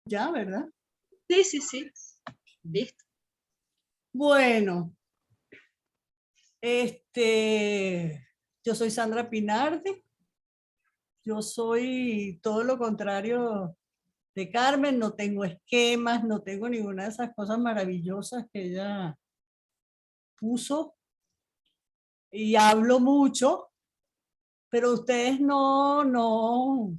Ya, ¿verdad? Sí, sí, sí. Listo. Bueno, yo soy Sandra Pinardi. Yo soy todo lo contrario de Carmen. No tengo esquemas, no tengo ninguna de esas cosas maravillosas que ella puso. Y hablo mucho, pero ustedes no, no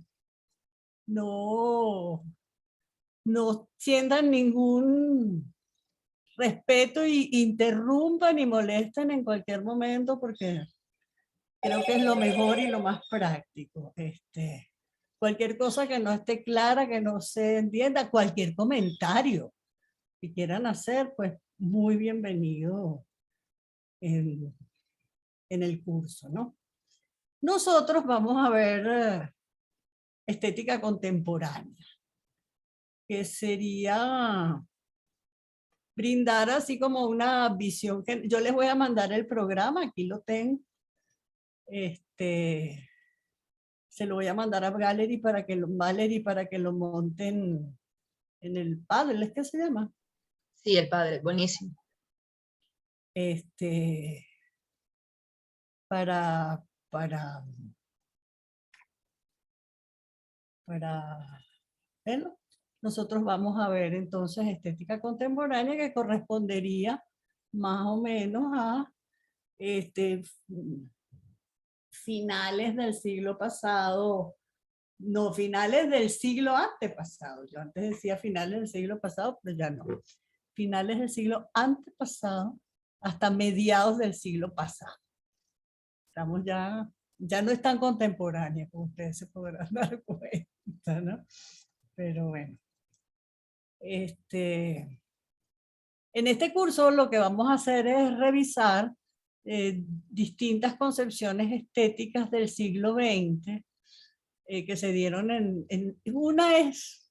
sientan ningún respeto y interrumpan y molestan en cualquier momento porque creo que es lo mejor y lo más práctico. Cualquier cosa que no esté clara, que no se entienda, cualquier comentario que quieran hacer, pues muy bienvenido en, en el curso, ¿no? Nosotros vamos a ver estética contemporánea, que sería brindar así como una visión que yo les voy a mandar el programa, aquí lo tengo. Se lo voy a mandar a Valerie para que lo monten en el Padel, ¿es que se llama? Sí, el padre, buenísimo. Este, para, para, para verlo. Nosotros vamos a ver entonces estética contemporánea que correspondería más o menos a finales del siglo pasado, no, finales del siglo antepasado. Yo antes decía finales del siglo pasado, pero ya no. Finales del siglo antepasado hasta mediados del siglo pasado. Estamos ya no es tan contemporánea, como ustedes se podrán dar cuenta, ¿no? Pero bueno. En este curso lo que vamos a hacer es revisar distintas concepciones estéticas del siglo XX que se dieron una es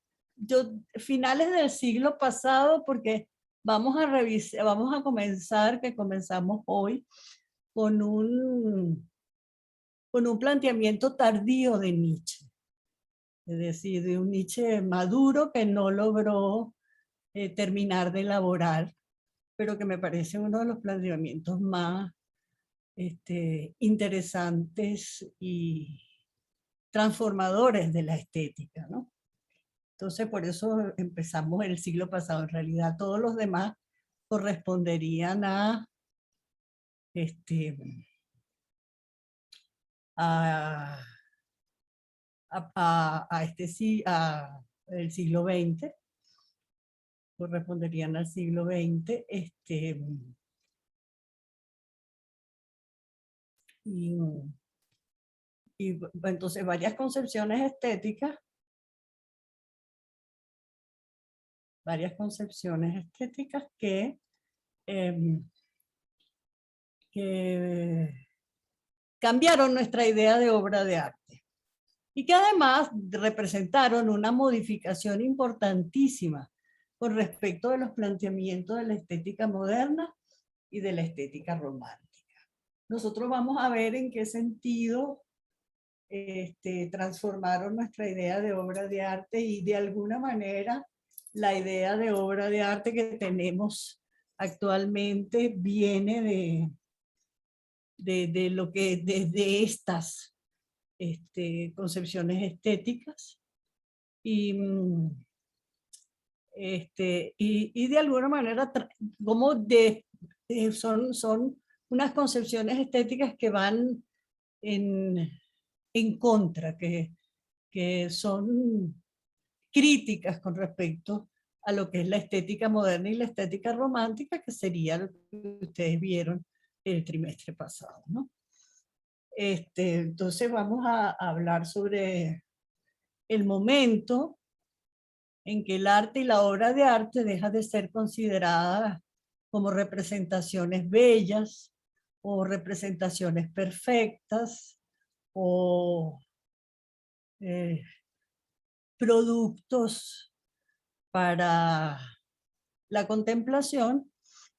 finales del siglo pasado, porque vamos a revisar, vamos a comenzar, que comenzamos hoy, con un planteamiento tardío de Nietzsche, es decir, de un Nietzsche maduro que no logró terminar de elaborar, pero que me parece uno de los planteamientos más interesantes y transformadores de la estética, ¿no? Entonces, por eso empezamos el siglo pasado. En realidad, todos los demás corresponderían este, a, el siglo XX, corresponderían al siglo XX. Y, entonces, varias concepciones estéticas eh, que cambiaron nuestra idea de obra de arte y que además representaron una modificación importantísima con respecto de los planteamientos de la estética moderna y de la estética romántica. Nosotros vamos a ver en qué sentido transformaron nuestra idea de obra de arte y de alguna manera la idea de obra de arte que tenemos actualmente viene de lo que desde estas concepciones estéticas y, y de alguna manera como son unas concepciones estéticas que van en contra, que son críticas con respecto a lo que es la estética moderna y la estética romántica, que sería lo que ustedes vieron el trimestre pasado, ¿no? Entonces vamos a hablar sobre el momento en que el arte y la obra de arte deja de ser consideradas como representaciones bellas o representaciones perfectas o eh, productos para la contemplación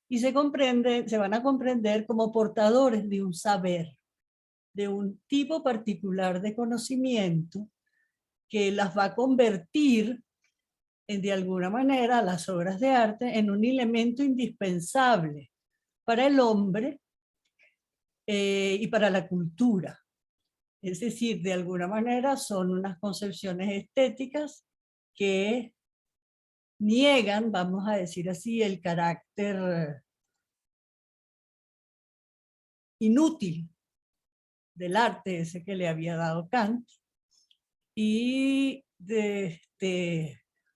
y se van a comprender como portadores de un saber, de un tipo particular de conocimiento que las va a convertir de alguna manera las obras de arte en un elemento indispensable para el hombre y para la cultura. Es decir, de alguna manera son unas concepciones estéticas que niegan, vamos a decir así, el carácter inútil del arte ese que le había dado Kant, y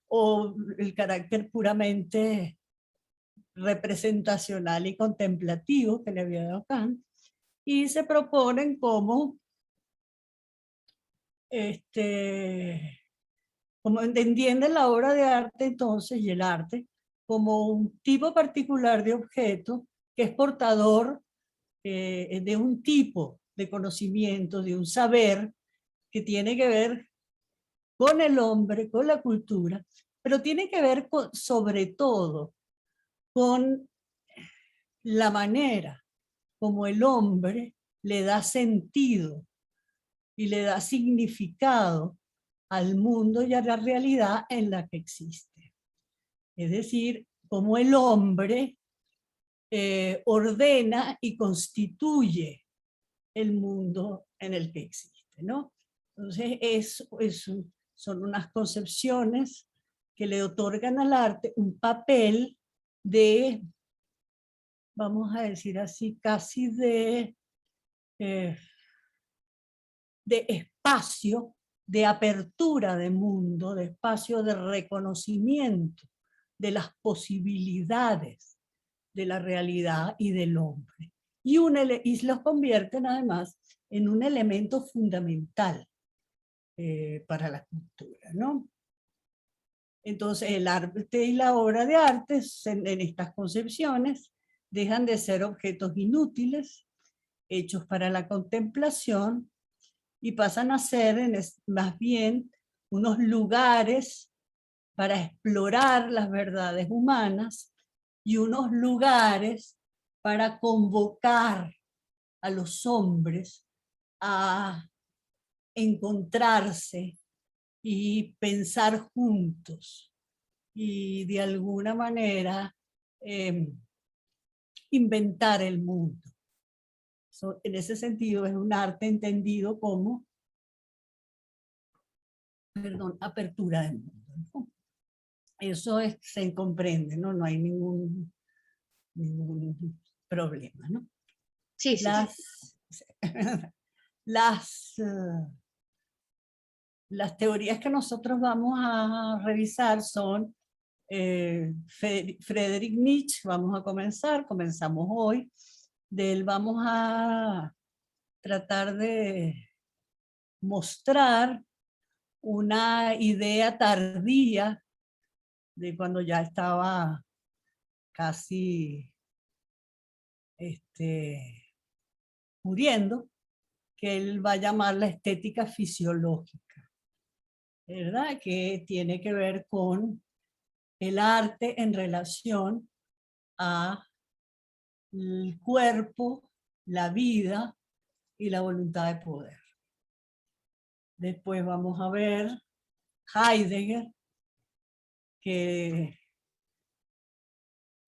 o el carácter puramente representacional y contemplativo que le había dado Kant, y se proponen como como entienden la obra de arte entonces y el arte como un tipo particular de objeto que es portador de un tipo de conocimiento, de un saber que tiene que ver con el hombre, con la cultura, pero tiene que ver sobre todo con la manera como el hombre le da sentido y le da significado al mundo y a la realidad en la que existe. Es decir, cómo el hombre ordena y constituye el mundo en el que existe, ¿no? Entonces, son unas concepciones que le otorgan al arte un papel de, vamos a decir así, casi eh, de espacio, de apertura de mundo, de espacio de reconocimiento de las posibilidades de la realidad y del hombre. Y los convierten además en un elemento fundamental para la cultura, ¿no? Entonces el arte y la obra de arte en estas concepciones dejan de ser objetos inútiles, hechos para la contemplación, y pasan a ser más bien unos lugares para explorar las verdades humanas y unos lugares para convocar a los hombres a encontrarse y pensar juntos y de alguna manera inventar el mundo. En ese sentido es un arte entendido como, perdón, apertura del mundo, ¿no? Eso se comprende, ¿no? No hay ningún problema, ¿no? Sí, sí, sí. Las, las teorías que nosotros vamos a revisar son Friedrich Nietzsche, vamos a comenzamos hoy, de él vamos a tratar de mostrar una idea tardía de cuando ya estaba casi muriendo, que él va a llamar la estética fisiológica, ¿verdad? Que tiene que ver con el arte en relación a el cuerpo, la vida y la voluntad de poder. Después vamos a ver Heidegger, que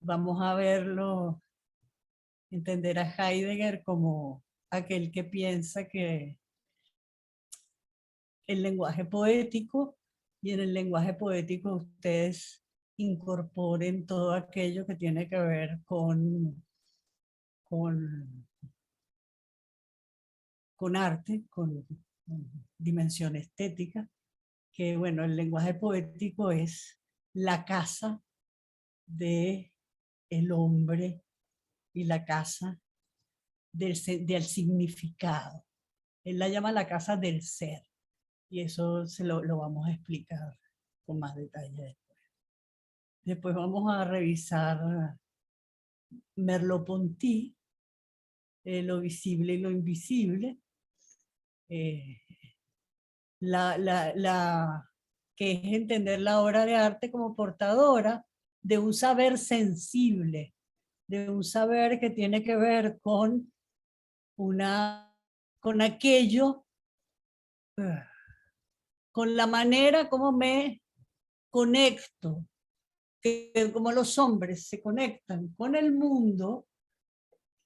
vamos a verlo, entender a Heidegger como aquel que piensa que el lenguaje poético, y en el lenguaje poético ustedes incorporen todo aquello que tiene que ver con arte, con dimensión estética, que bueno, el lenguaje poético es la casa de el hombre y la casa del significado. Él la llama la casa del ser, y eso lo vamos a explicar con más detalle después. Después vamos a revisar Merleau-Ponty, lo visible y lo invisible, que es entender la obra de arte como portadora de un saber sensible, de un saber que tiene que ver con aquello, con la manera como me conecto, que como los hombres se conectan con el mundo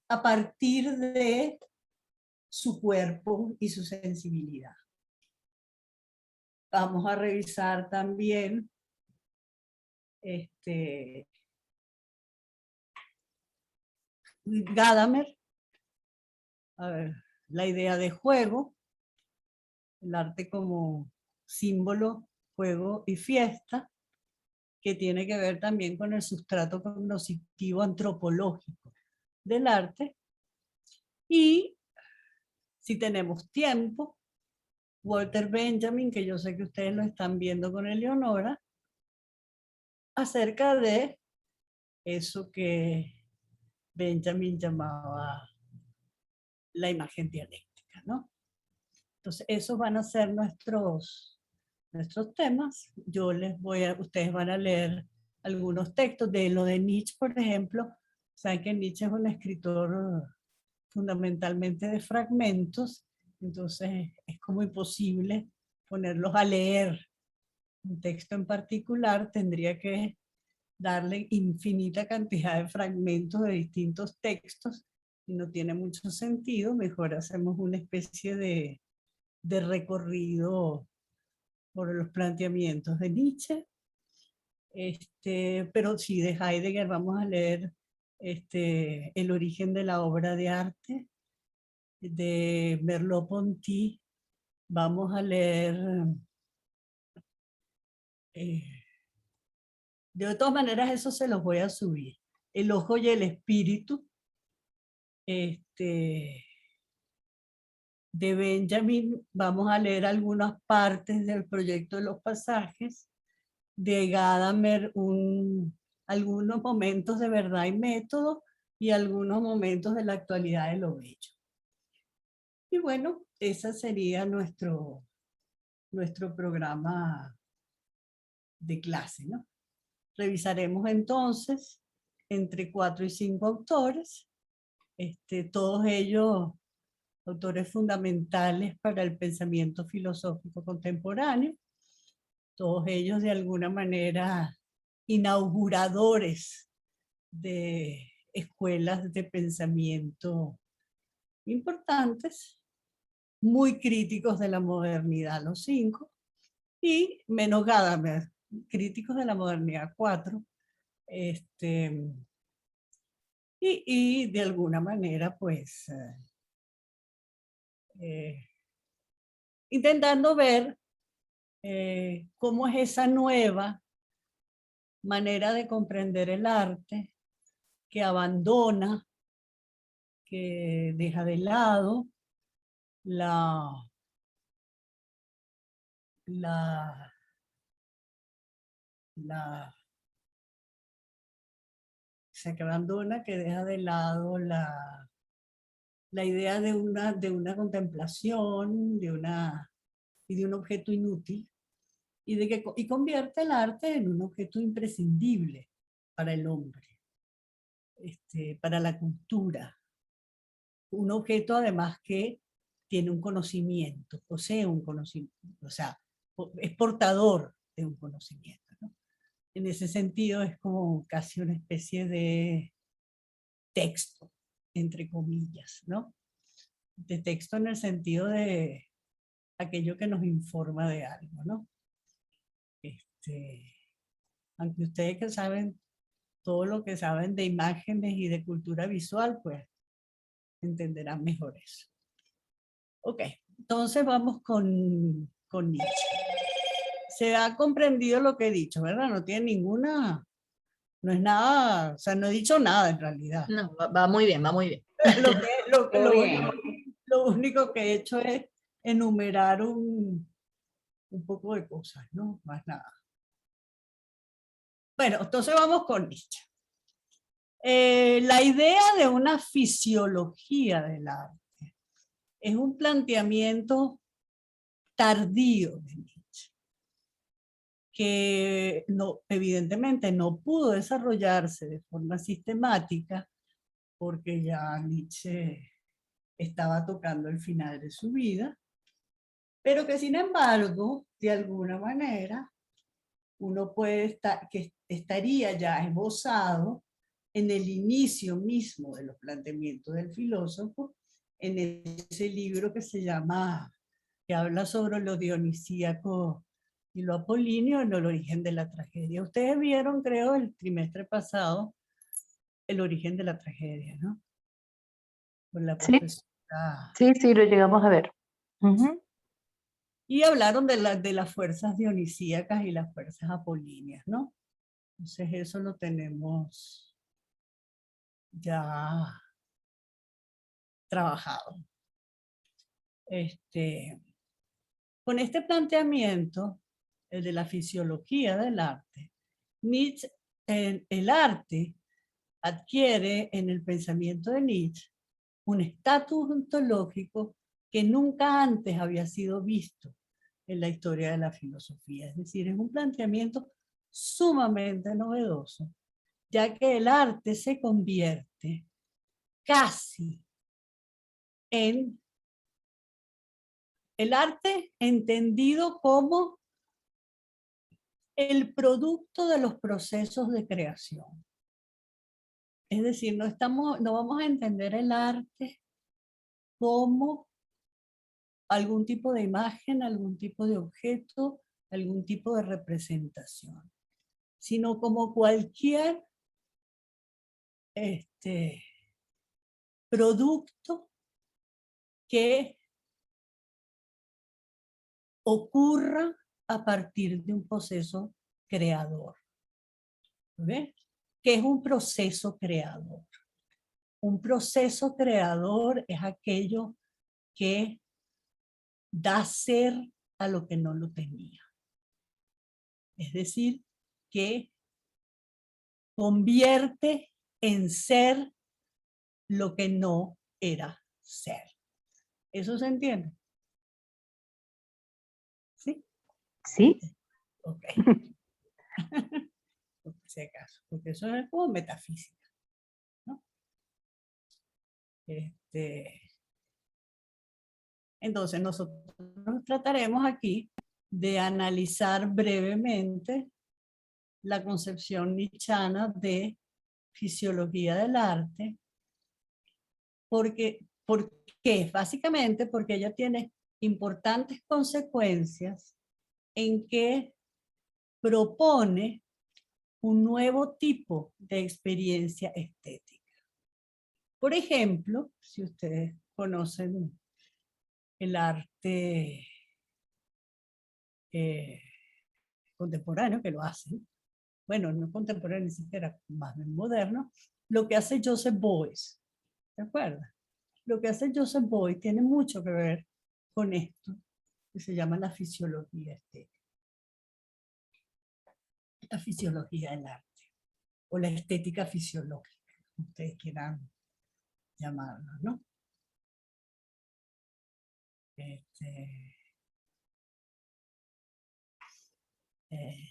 a partir de su cuerpo y su sensibilidad. Vamos a revisar también Gadamer, a ver, la idea de juego, el arte como símbolo, juego y fiesta, que tiene que ver también con el sustrato cognitivo antropológico del arte. Y si tenemos tiempo, Walter Benjamin, que yo sé que ustedes lo están viendo con Eleonora, acerca de eso que Benjamin llamaba la imagen dialéctica, ¿no? Entonces, esos van a ser nuestros temas. Ustedes van a leer algunos textos de lo de Nietzsche, por ejemplo. Saben que Nietzsche es un escritor fundamentalmente de fragmentos, entonces es como imposible ponerlos a leer un texto en particular, tendría que darle infinita cantidad de fragmentos de distintos textos y no tiene mucho sentido. Mejor hacemos una especie de recorrido por los planteamientos de Nietzsche. Pero sí, de Heidegger vamos a leer El origen de la obra de arte. De Merleau-Ponty vamos a leer, de todas maneras eso se los voy a subir, El ojo y el espíritu, de Benjamin vamos a leer algunas partes del proyecto de los pasajes, de Gadamer algunos momentos de verdad y método y algunos momentos de la actualidad de lo bello. Y bueno, ese sería nuestro programa de clase, ¿no? Revisaremos entonces entre 4 y 5 autores, todos ellos autores fundamentales para el pensamiento filosófico contemporáneo, todos ellos de alguna manera inauguradores de escuelas de pensamiento importantes, muy críticos de la modernidad, los 5, y menos Gadamer, críticos de la modernidad, 4, y de alguna manera, pues, intentando ver cómo es esa nueva manera de comprender el arte que abandona, que deja de lado la que abandona, que deja de lado la idea de una contemplación, de un objeto inútil, y convierte el arte en un objeto imprescindible para el hombre, para la cultura. Un objeto además que tiene un conocimiento, posee un conocimiento, o sea, es portador de un conocimiento, ¿no? En ese sentido es como casi una especie de texto, entre comillas, ¿no? De texto en el sentido de aquello que nos informa de algo, ¿no? Aunque ustedes que saben todo lo que saben de imágenes y de cultura visual, pues entenderán mejor eso. Ok, entonces vamos con Nietzsche. Se ha comprendido lo que he dicho, ¿verdad? No tiene ninguna, no es nada, o sea, no he dicho nada en realidad. No, va muy bien, va muy bien. Lo único que he hecho es enumerar un poco de cosas, ¿no? Más nada. Bueno, entonces vamos con Nietzsche. La idea de una fisiología del arte es un planteamiento tardío de Nietzsche, que evidentemente no pudo desarrollarse de forma sistemática porque ya Nietzsche estaba tocando el final de su vida, pero que sin embargo, de alguna manera, uno puede estar, que estaría ya esbozado en el inicio mismo de los planteamientos del filósofo, en ese libro que se llama, que habla sobre lo dionisíaco y lo apolíneo en el origen de la tragedia. Ustedes vieron, creo, el trimestre pasado, el origen de la tragedia, ¿no? Con la Sí, profesora. sí, sí, lo llegamos a ver. Ujú. Y hablaron de las fuerzas dionisíacas y las fuerzas apolíneas, ¿no? Entonces eso lo tenemos ya trabajado. Con este planteamiento, el de la fisiología del arte, Nietzsche, el arte adquiere en el pensamiento de Nietzsche un estatus ontológico que nunca antes había sido visto en la historia de la filosofía. Es decir, es un planteamiento sumamente novedoso, ya que el arte se convierte casi en el arte entendido como el producto de los procesos de creación. Es decir, no vamos a entender el arte como algún tipo de imagen, algún tipo de objeto, algún tipo de representación, sino como cualquier producto que ocurra a partir de un proceso creador. ¿Ves? ¿Qué es un proceso creador? Un proceso creador es aquello que da ser a lo que no lo tenía. Es decir, que convierte en ser lo que no era ser. ¿Eso se entiende? ¿Sí? Sí. Ok. Por si acaso, porque eso es como metafísica, ¿no? Entonces nosotros trataremos aquí de analizar brevemente la concepción nietzscheana de fisiología del arte, ¿por qué? Básicamente porque ella tiene importantes consecuencias en que propone un nuevo tipo de experiencia estética. Por ejemplo, si ustedes conocen el arte contemporáneo, que lo hacen, bueno, no contemporáneo ni siquiera, más bien moderno, lo que hace Joseph Beuys, ¿te acuerdas? Lo que hace Joseph Beuys tiene mucho que ver con esto, que se llama la fisiología estética. La fisiología del arte, o la estética fisiológica, como ustedes quieran llamarlo, ¿no?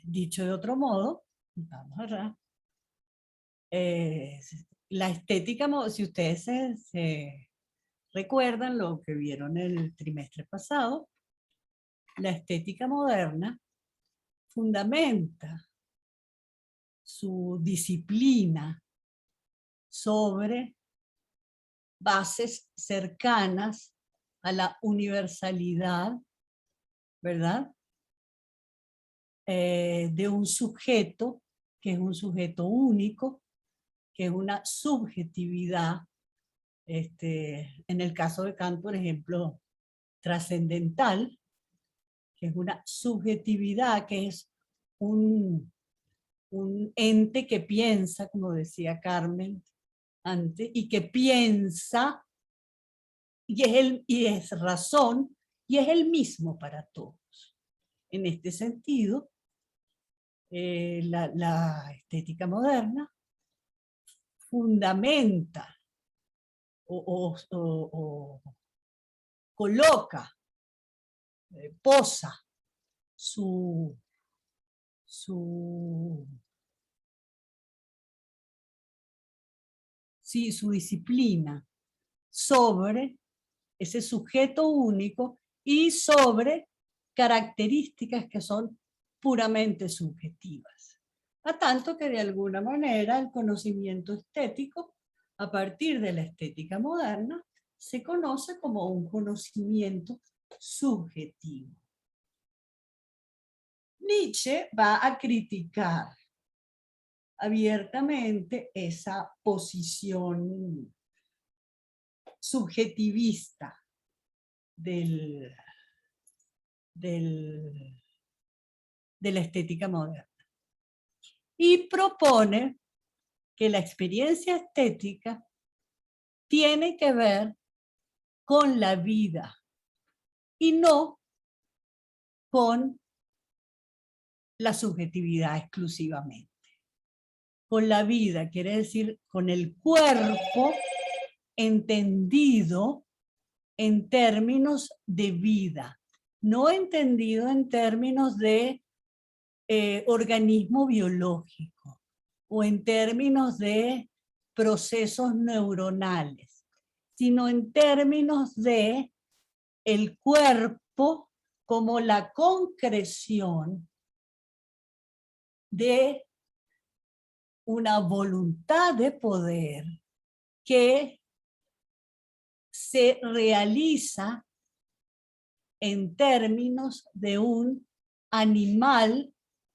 Dicho de otro modo, vamos a la estética, si ustedes se recuerdan lo que vieron el trimestre pasado, la estética moderna fundamenta su disciplina sobre bases cercanas a la universalidad, ¿verdad? De un sujeto que es un sujeto único, que es una subjetividad, en el caso de Kant, por ejemplo, trascendental, que es una subjetividad, que es un ente que piensa, como decía Carmen antes, y que piensa, y es razón, y es el mismo para todos. En este sentido, la estética moderna fundamenta o coloca, posa su disciplina sobre ese sujeto único y sobre características que son puramente subjetivas. A tanto que de alguna manera el conocimiento estético, a partir de la estética moderna, se conoce como un conocimiento subjetivo. Nietzsche va a criticar abiertamente esa posición subjetivista de la estética moderna. Y propone que la experiencia estética tiene que ver con la vida y no con la subjetividad exclusivamente. Con la vida quiere decir con el cuerpo entendido en términos de vida, no entendido en términos de organismo biológico o en términos de procesos neuronales, sino en términos de el cuerpo como la concreción de una voluntad de poder que se realiza en términos de un animal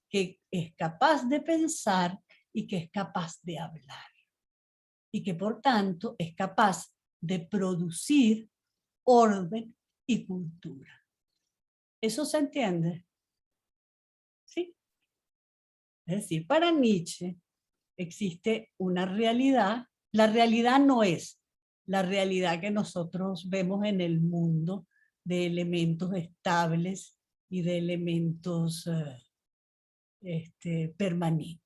que es capaz de pensar y que es capaz de hablar. Y que por tanto es capaz de producir orden y cultura. ¿Eso se entiende? ¿Sí? Es decir, para Nietzsche existe una realidad. La realidad no es la realidad que nosotros vemos en el mundo de elementos estables y de elementos permanentes.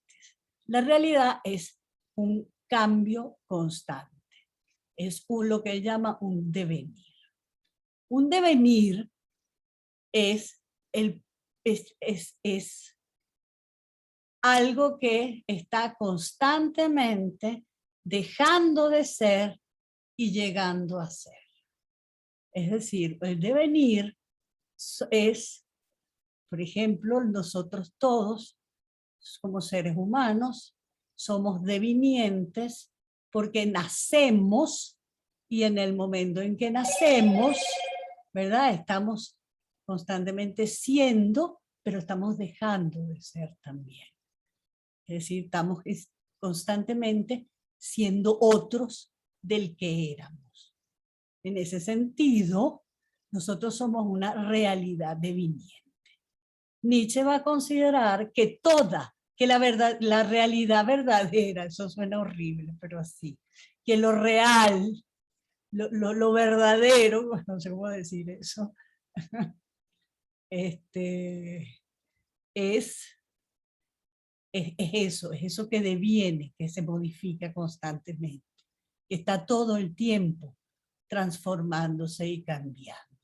La realidad es un cambio constante. Es lo que él llama un devenir. Un devenir es algo que está constantemente dejando de ser y llegando a ser. Es decir, el devenir es, por ejemplo, nosotros todos, como seres humanos, somos devinientes porque nacemos y en el momento en que nacemos, ¿verdad? Estamos constantemente siendo, pero estamos dejando de ser también. Es decir, estamos constantemente siendo otros del que éramos. En ese sentido, nosotros somos una realidad deviniente. Nietzsche va a considerar que la realidad verdadera, eso suena horrible, pero así, que lo real, lo verdadero, no sé cómo decir eso, es eso que deviene, que se modifica constantemente, que está todo el tiempo transformándose y cambiando.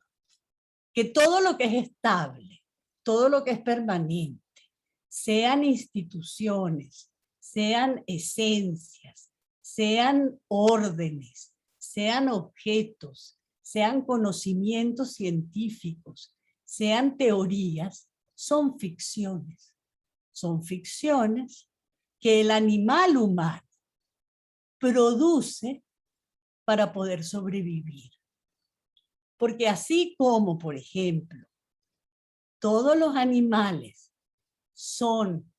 Que todo lo que es estable, todo lo que es permanente, sean instituciones, sean esencias, sean órdenes, sean objetos, sean conocimientos científicos, sean teorías, son ficciones. Son ficciones que el animal humano produce para poder sobrevivir. Porque así como, por ejemplo, todos los animales son,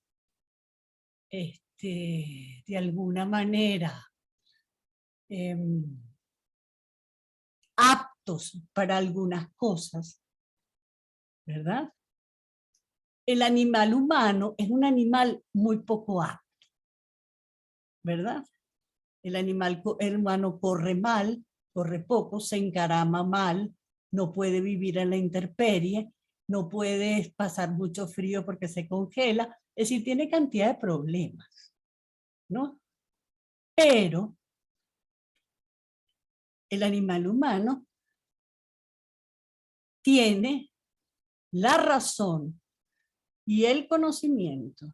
de alguna manera, aptos para algunas cosas, ¿verdad? El animal humano es un animal muy poco apto, ¿verdad? El humano corre mal, corre poco, se encarama mal, no puede vivir en la intemperie, no puede pasar mucho frío porque se congela, es decir, tiene cantidad de problemas, ¿no? Pero el animal humano tiene la razón y el conocimiento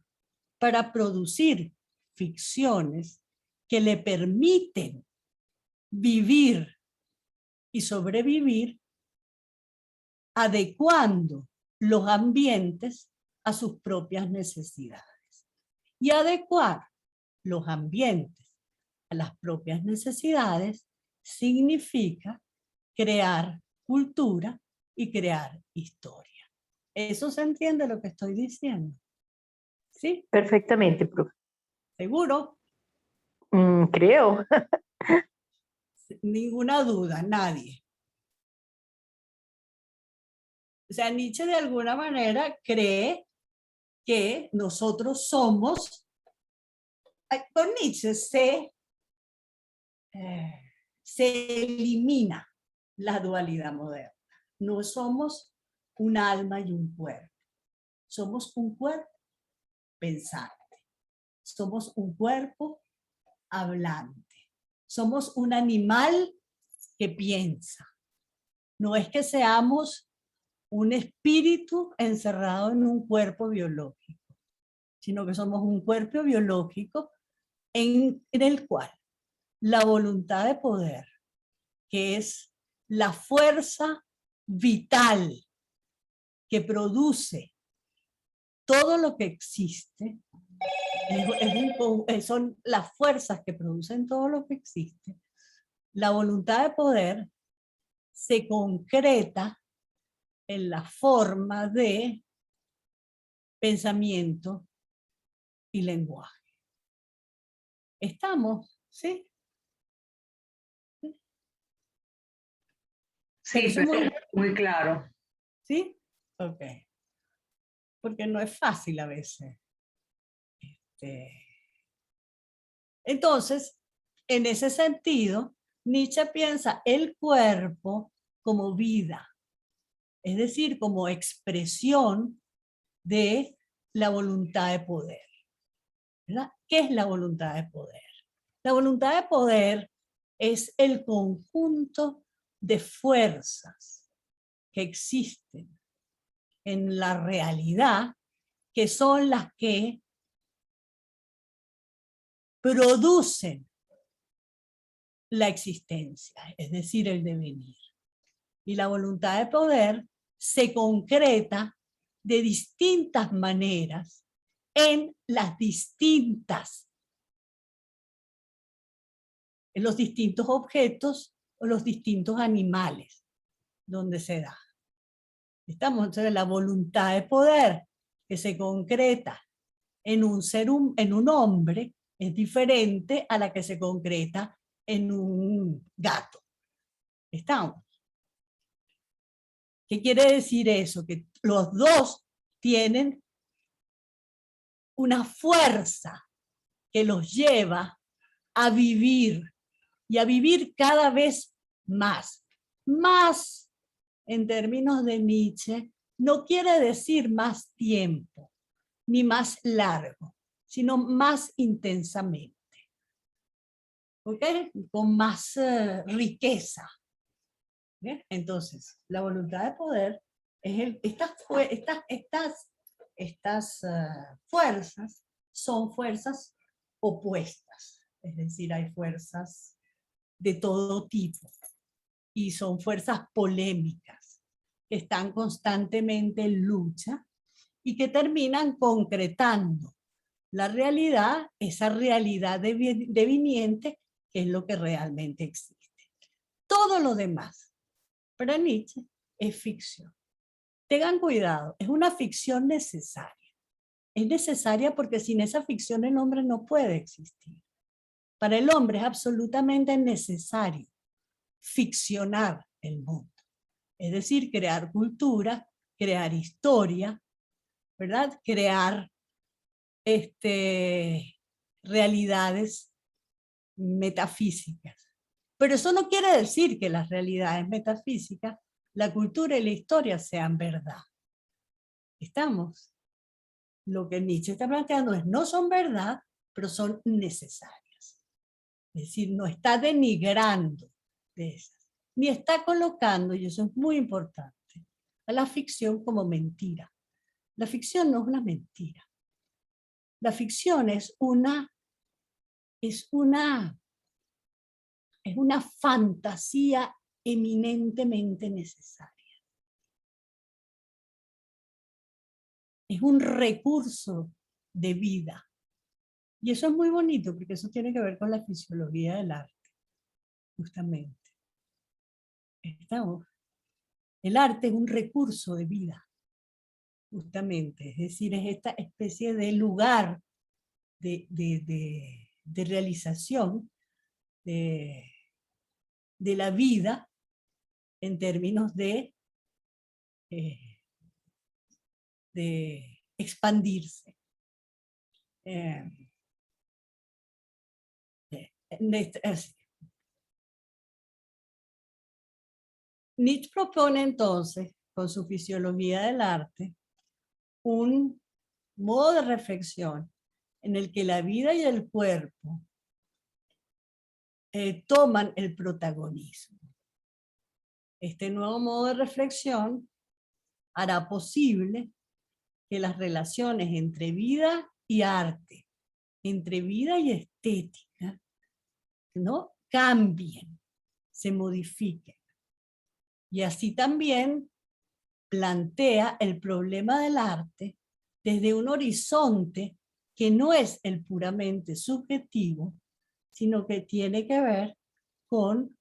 para producir ficciones que le permiten vivir y sobrevivir adecuando los ambientes a sus propias necesidades. Y adecuar los ambientes a las propias necesidades significa crear cultura y crear historia. ¿Eso se entiende lo que estoy diciendo? ¿Sí? Perfectamente, profe. ¿Seguro? Creo. Ninguna duda, nadie. O sea, Nietzsche de alguna manera cree que nosotros somos, con Nietzsche se elimina la dualidad moderna. No somos un alma y un cuerpo. Somos un cuerpo pensante. Somos un cuerpo hablante. Somos un animal que piensa. No es que seamos un espíritu encerrado en un cuerpo biológico, sino que somos un cuerpo biológico en el cual la voluntad de poder, que es la fuerza vital que produce todo lo que existe, son las fuerzas que producen todo lo que existe. La voluntad de poder se concreta en la forma de pensamiento y lenguaje. ¿Estamos? ¿Sí? Sí, muy claro. ¿Sí? Ok. Porque no es fácil a veces. Entonces, en ese sentido, Nietzsche piensa el cuerpo como vida, es decir, como expresión de la voluntad de poder. ¿Verdad? ¿Qué es la voluntad de poder? La voluntad de poder es el conjunto de fuerzas que existen en la realidad, que son las que producen la existencia, es decir, el devenir. Y la voluntad de poder se concreta de distintas maneras en los distintos objetos o los distintos animales donde se da. Estamos entonces en la voluntad de poder que se concreta en un hombre es diferente a la que se concreta en un gato. ¿Estamos? ¿Qué quiere decir eso? Que los dos tienen una fuerza que los lleva a vivir y a vivir cada vez más. Más, en términos de Nietzsche, no quiere decir más tiempo, ni más largo, sino más intensamente. ¿Ok? Con más riqueza. ¿Bien? Entonces, la voluntad de poder es estas fuerzas son fuerzas opuestas, es decir, hay fuerzas de todo tipo y son fuerzas polémicas que están constantemente en lucha y que terminan concretando la realidad, esa realidad deviniente que es lo que realmente existe. Todo lo demás para Nietzsche es ficción. Tengan cuidado, es una ficción necesaria. Es necesaria porque sin esa ficción el hombre no puede existir. Para el hombre es absolutamente necesario ficcionar el mundo. Es decir, crear cultura, crear historia, ¿verdad? Crear realidades metafísicas. Pero eso no quiere decir que las realidades metafísicas, la cultura y la historia sean verdad. ¿Estamos? Lo que Nietzsche está planteando es no son verdad, pero son necesarias. Es decir, no está denigrando de esas, ni está colocando, y eso es muy importante, a la ficción como mentira. La ficción no es una mentira. La ficción es una fantasía eminentemente necesaria. es un recurso de vida. Y eso es muy bonito, porque eso tiene que ver con la fisiología del arte, justamente. El arte es un recurso de vida, justamente. Es decir, es esta especie de lugar de realización de la vida en términos de expandirse. Nietzsche propone entonces, con su fisiología del arte, un modo de reflexión en el que la vida y el cuerpo toman el protagonismo. Este nuevo modo de reflexión hará posible que las relaciones entre vida y arte, entre vida y estética, ¿no?, cambien, se modifiquen. Y así también plantea el problema del arte desde un horizonte que no es el puramente subjetivo, sino que tiene que ver con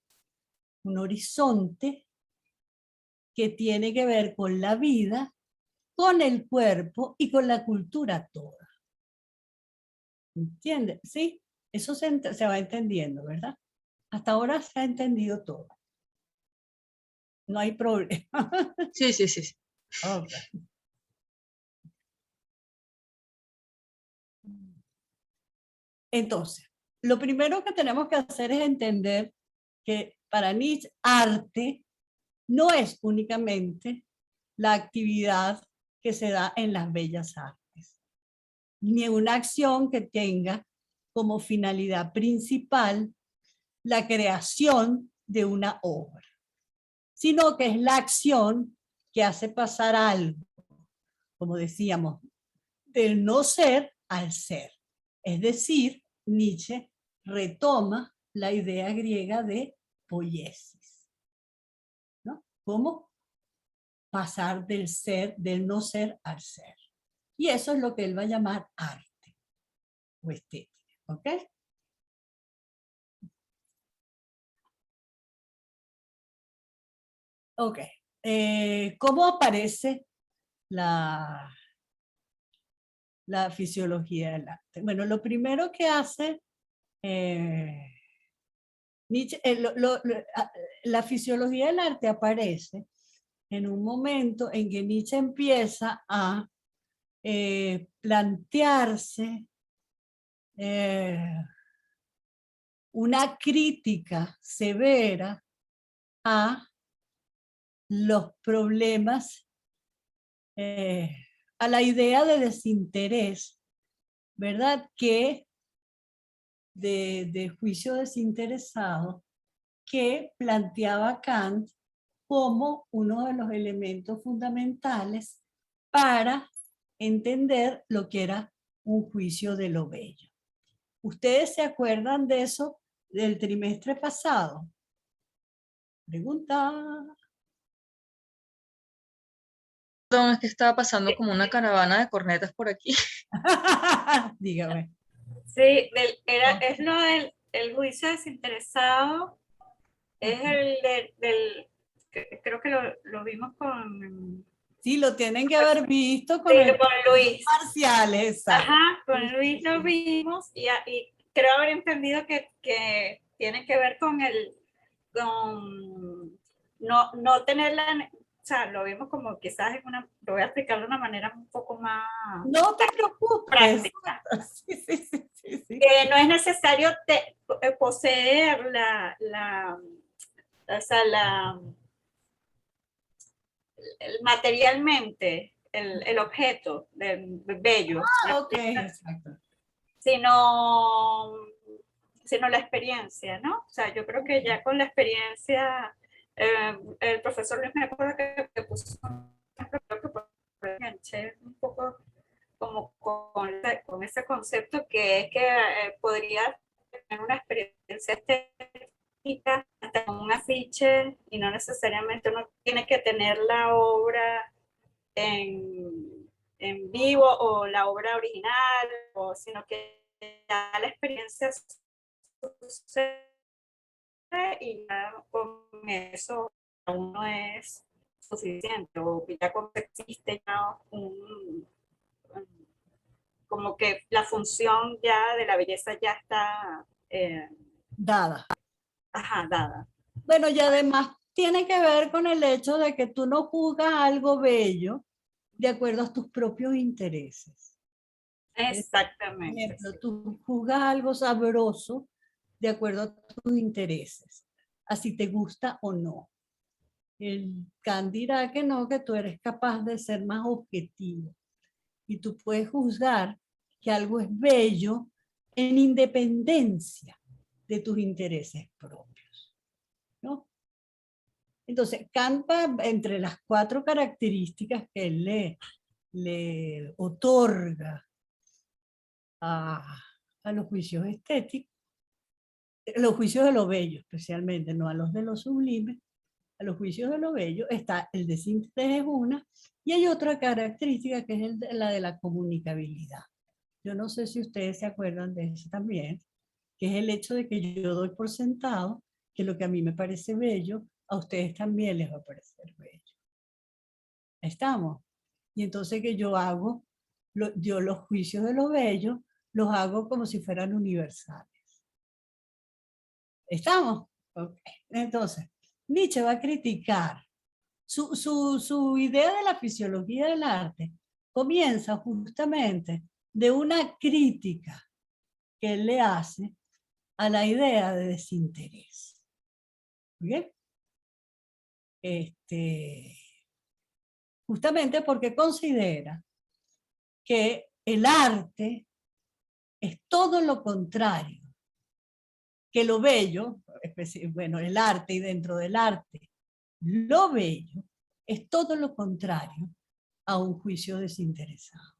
un horizonte que tiene que ver con la vida, con el cuerpo y con la cultura toda. ¿Entiendes? ¿Sí? Eso se va entendiendo, ¿verdad? Hasta ahora se ha entendido todo. No hay problema. Sí, sí, sí, sí. Okay. Entonces, lo primero que tenemos que hacer es entender que para Nietzsche arte no es únicamente la actividad que se da en las bellas artes, ni una acción que tenga como finalidad principal la creación de una obra, sino que es la acción que hace pasar algo, como decíamos, del no ser al ser. Es decir, Nietzsche retoma la idea griega de poiesis, ¿no? ¿Cómo pasar del ser, del no ser al ser? Y eso es lo que él va a llamar arte o estética, ¿ok? Ok. ¿Cómo aparece la fisiología del arte? Bueno, lo primero que hace Nietzsche, la fisiología del arte aparece en un momento en que Nietzsche empieza a plantearse una crítica severa a los problemas, a la idea de desinterés, ¿verdad? Que de juicio desinteresado que planteaba Kant como uno de los elementos fundamentales para entender lo que era un juicio de lo bello. ¿Ustedes se acuerdan de eso del trimestre pasado? Pregunta. Perdón, es que estaba pasando como una caravana de cornetas por aquí. Dígame. Sí, es lo del el juicio desinteresado, es creo que lo vimos con... Sí, lo tienen que haber visto con, Sí, el, con Luis. parciales, exacto. Ajá, con Luis lo vimos y creo haber entendido que tiene que ver con con no tener o sea, lo vimos como quizás lo voy a explicar de una manera un poco más No te preocupes. práctica. Sí, sí, sí, sí. Que no es necesario poseer materialmente el objeto bello, Ok, exacto. sino la experiencia, ¿no? O sea, yo creo que ya con la experiencia, el profesor Luis me acuerdo que puso un poco como con ese concepto que es que podría tener una experiencia estética hasta con un afiche y no necesariamente uno tiene que tener la obra en vivo o la obra original, sino que ya la experiencia sucede y ya con eso aún no es suficiente, o ya cuando existe ya como que la función ya de la belleza ya está Dada. dada. Bueno, y además tiene que ver con el hecho de que tú no juzgas algo bello de acuerdo a tus propios intereses. Por Exactamente. ejemplo, tú juzgas algo sabroso de acuerdo a tus intereses, así te gusta o no. El Kant dirá que no, que tú eres capaz de ser más objetivo y tú puedes juzgar que algo es bello en independencia de tus intereses propios, ¿no? Entonces, Kant va entre las 4 características que él le otorga a los juicios estéticos, los juicios de lo bello especialmente, no a los de lo sublime, a los juicios de lo bello, está el desinterés es una, y hay otra característica que es la de la comunicabilidad. Yo no sé si ustedes se acuerdan de eso también, que es el hecho de que yo doy por sentado que lo que a mí me parece bello, a ustedes también les va a parecer bello. ¿Estamos? Y entonces que yo hago, yo los juicios de lo bello, los hago como si fueran universales. ¿Estamos? Okay. Entonces, Nietzsche va a criticar su idea de la fisiología del arte, comienza justamente de una crítica que él le hace a la idea de desinterés. ¿Bien? Justamente porque considera que el arte es todo lo contrario, que lo bello, bueno, el arte y dentro del arte, lo bello es todo lo contrario a un juicio desinteresado.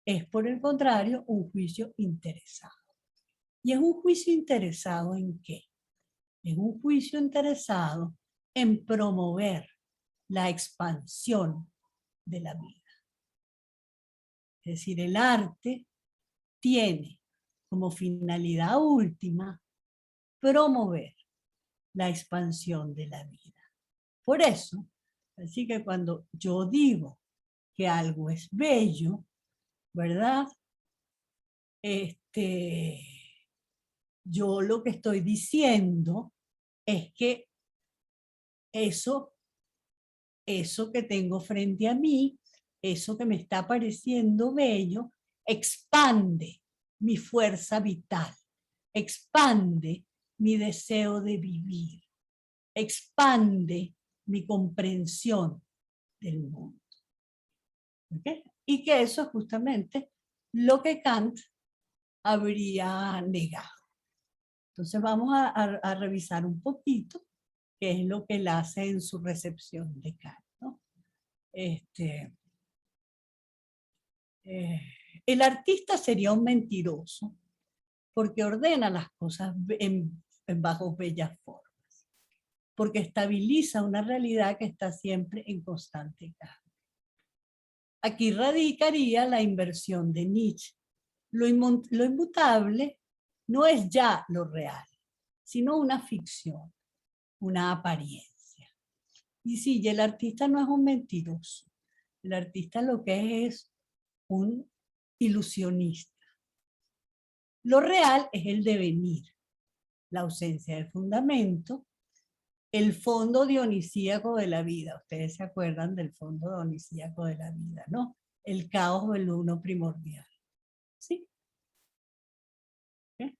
Es por el contrario un juicio interesado. ¿Y es un juicio interesado en qué? Es un juicio interesado en promover la expansión de la vida. Es decir, el arte tiene como finalidad última promover la expansión de la vida. Por eso, así que cuando yo digo que algo es bello, ¿verdad? Yo lo que estoy diciendo es que eso que tengo frente a mí, eso que me está pareciendo bello, expande mi fuerza vital, expande mi deseo de vivir, expande mi comprensión del mundo. ¿Okay? Y que eso es justamente lo que Kant habría negado. Entonces vamos a revisar un poquito qué es lo que él hace en su recepción de Kant, ¿no? El artista sería un mentiroso porque ordena las cosas bajo bellas formas, porque estabiliza una realidad que está siempre en constante cambio. Aquí radicaría la inversión de Nietzsche. Lo inmutable no es ya lo real, sino una ficción, una apariencia. Y sí, el artista no es un mentiroso. El artista lo que es un ilusionista. Lo real es el devenir, la ausencia de fundamento, el fondo dionisíaco de la vida. Ustedes se acuerdan del fondo dionisíaco de la vida, ¿no? El caos del uno primordial. ¿Sí? ¿Eh?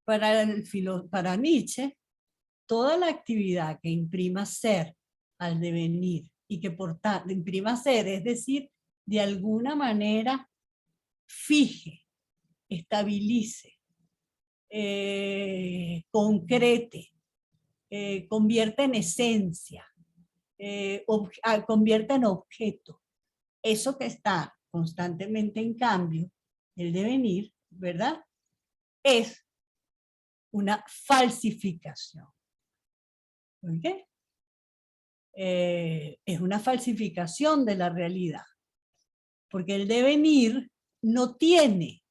Para Nietzsche, toda la actividad que imprima ser al devenir y que por tanto imprima ser, es decir, de alguna manera fije, estabilice, concrete, convierta en esencia, convierta en objeto. Eso que está constantemente en cambio, el devenir, ¿verdad? Es una falsificación. ¿Ok? es una falsificación de la realidad, porque el devenir no tiene,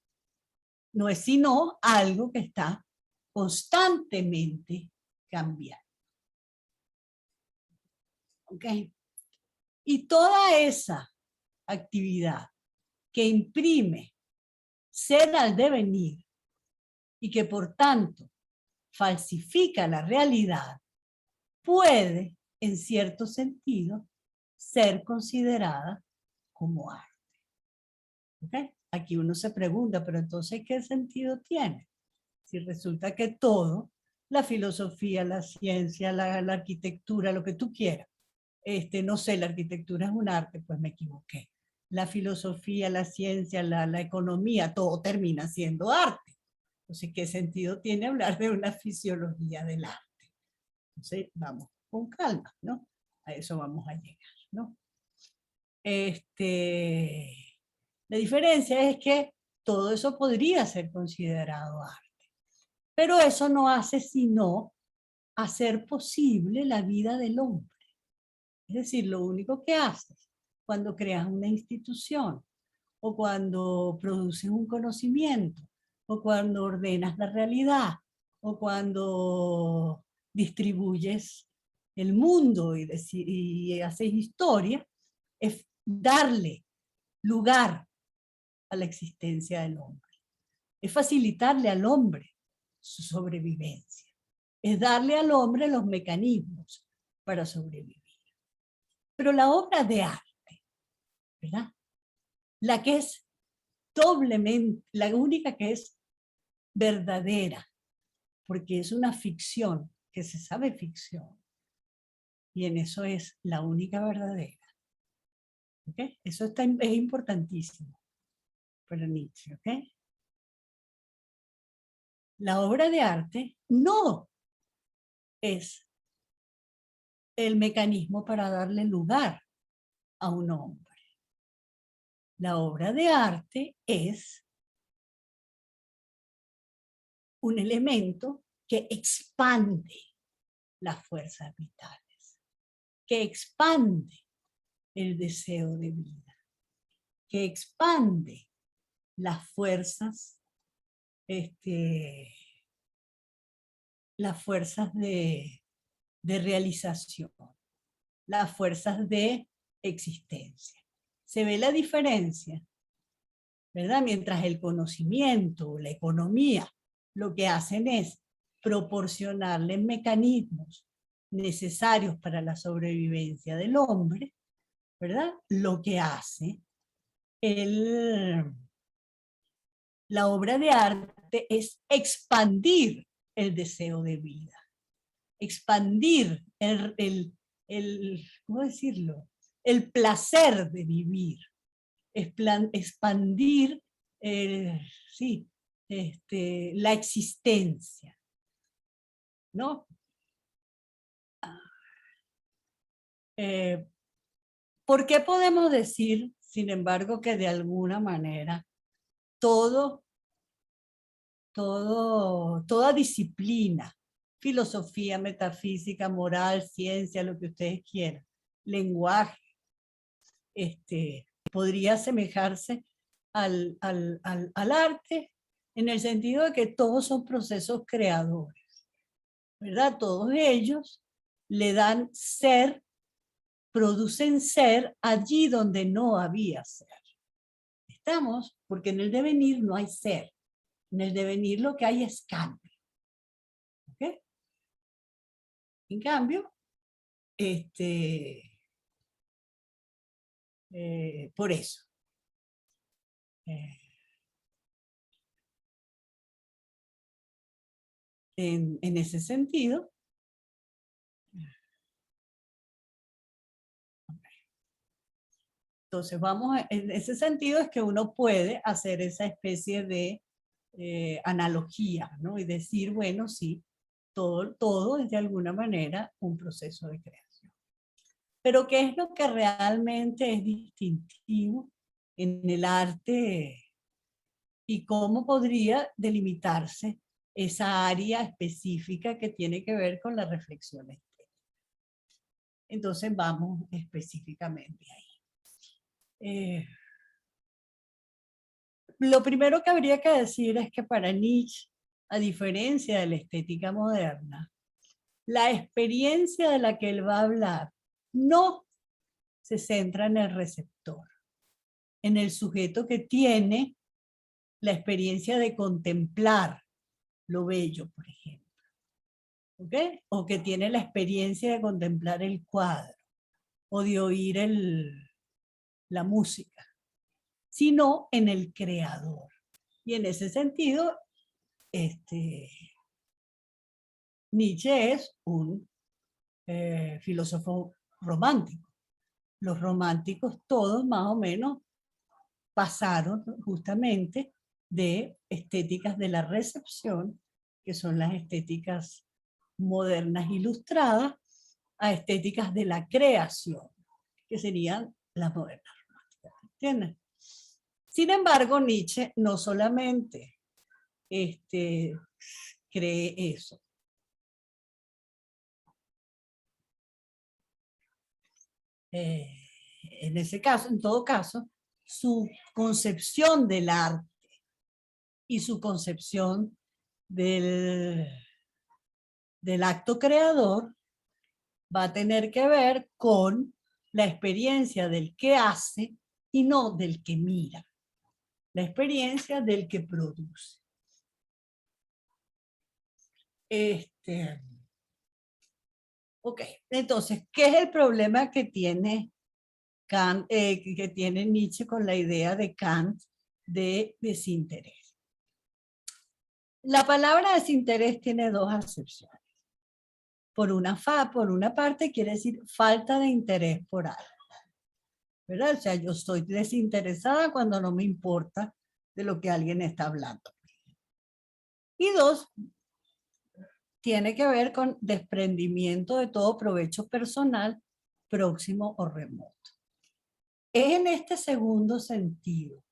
no es sino algo que está constantemente cambiando. ¿Ok? Y toda esa actividad que imprime ser al devenir y que por tanto falsifica la realidad, puede, en cierto sentido, ser considerada como arte. ¿Okay? Aquí uno se pregunta, pero entonces, ¿qué sentido tiene? Si resulta que todo, la filosofía, la ciencia, la arquitectura, lo que tú quieras, no sé, la arquitectura es un arte, pues me equivoqué. La filosofía, la ciencia, la economía, todo termina siendo arte. Entonces, ¿qué sentido tiene hablar de una fisiología del arte? Entonces, vamos con calma, ¿no? A eso vamos a llegar, ¿no? La diferencia es que todo eso podría ser considerado arte, pero eso no hace sino hacer posible la vida del hombre. Es decir, lo único que haces cuando creas una institución, o cuando produces un conocimiento, o cuando ordenas la realidad, o cuando distribuyes el mundo y haces historia, es darle lugar a la existencia del hombre. Es facilitarle al hombre su sobrevivencia. Es darle al hombre los mecanismos para sobrevivir. Pero la obra de arte, ¿verdad? La que es doblemente, la única que es verdadera, porque es una ficción, que se sabe ficción, y en eso es la única verdadera. ¿Okay? Eso es importantísimo para Nietzsche. ¿Okay? La obra de arte no es el mecanismo para darle lugar a un hombre. La obra de arte es un elemento que expande las fuerzas vitales, que expande el deseo de vida, que expande las fuerzas, las fuerzas de realización, las fuerzas de existencia. Se ve la diferencia, ¿verdad? Mientras el conocimiento, la economía, lo que hacen es proporcionarle mecanismos necesarios para la sobrevivencia del hombre, ¿verdad? Lo que hace la obra de arte es expandir el deseo de vida, expandir ¿cómo decirlo? El placer de vivir, expandir sí, la existencia, ¿no? ¿Por qué podemos decir, sin embargo, que de alguna manera toda disciplina, filosofía, metafísica, moral, ciencia, lo que ustedes quieran, lenguaje, podría asemejarse al arte en el sentido de que todos son procesos creadores, ¿verdad? Todos ellos le dan ser, producen ser allí donde no había ser. ¿Estamos? Porque en el devenir no hay ser. En el devenir lo que hay es cambio. ¿Ok? En cambio, por eso. En ese sentido, entonces en ese sentido es que uno puede hacer esa especie de analogía, ¿no? Y decir, bueno, sí, todo es de alguna manera un proceso de creación. Pero ¿qué es lo que realmente es distintivo en el arte y cómo podría delimitarse esa área específica que tiene que ver con la reflexión estética? Entonces vamos específicamente ahí. Lo primero que habría que decir es que para Nietzsche, a diferencia de la estética moderna, la experiencia de la que él va a hablar no se centra en el receptor, en el sujeto que tiene la experiencia de contemplar lo bello, por ejemplo. ¿Ok? O que tiene la experiencia de contemplar el cuadro o de oír la música, sino en el creador. Y en ese sentido, Nietzsche es un filósofo romántico. Los románticos todos más o menos pasaron justamente de estéticas de la recepción, que son las estéticas modernas ilustradas, a estéticas de la creación, que serían las modernas románticas. ¿Entienden? Sin embargo, Nietzsche no solamente cree eso. En ese caso, en todo caso, su concepción del arte y su concepción del acto creador va a tener que ver con la experiencia del que hace y no del que mira. La experiencia del que produce. Ok, entonces, ¿qué es el problema que tiene Kant, que tiene Nietzsche con la idea de Kant de desinterés? La palabra desinterés tiene dos acepciones. Por una parte quiere decir falta de interés por algo, ¿verdad? O sea, yo estoy desinteresada cuando no me importa de lo que alguien está hablando. Y dos, tiene que ver con desprendimiento de todo provecho personal, próximo o remoto. Es en este segundo sentido,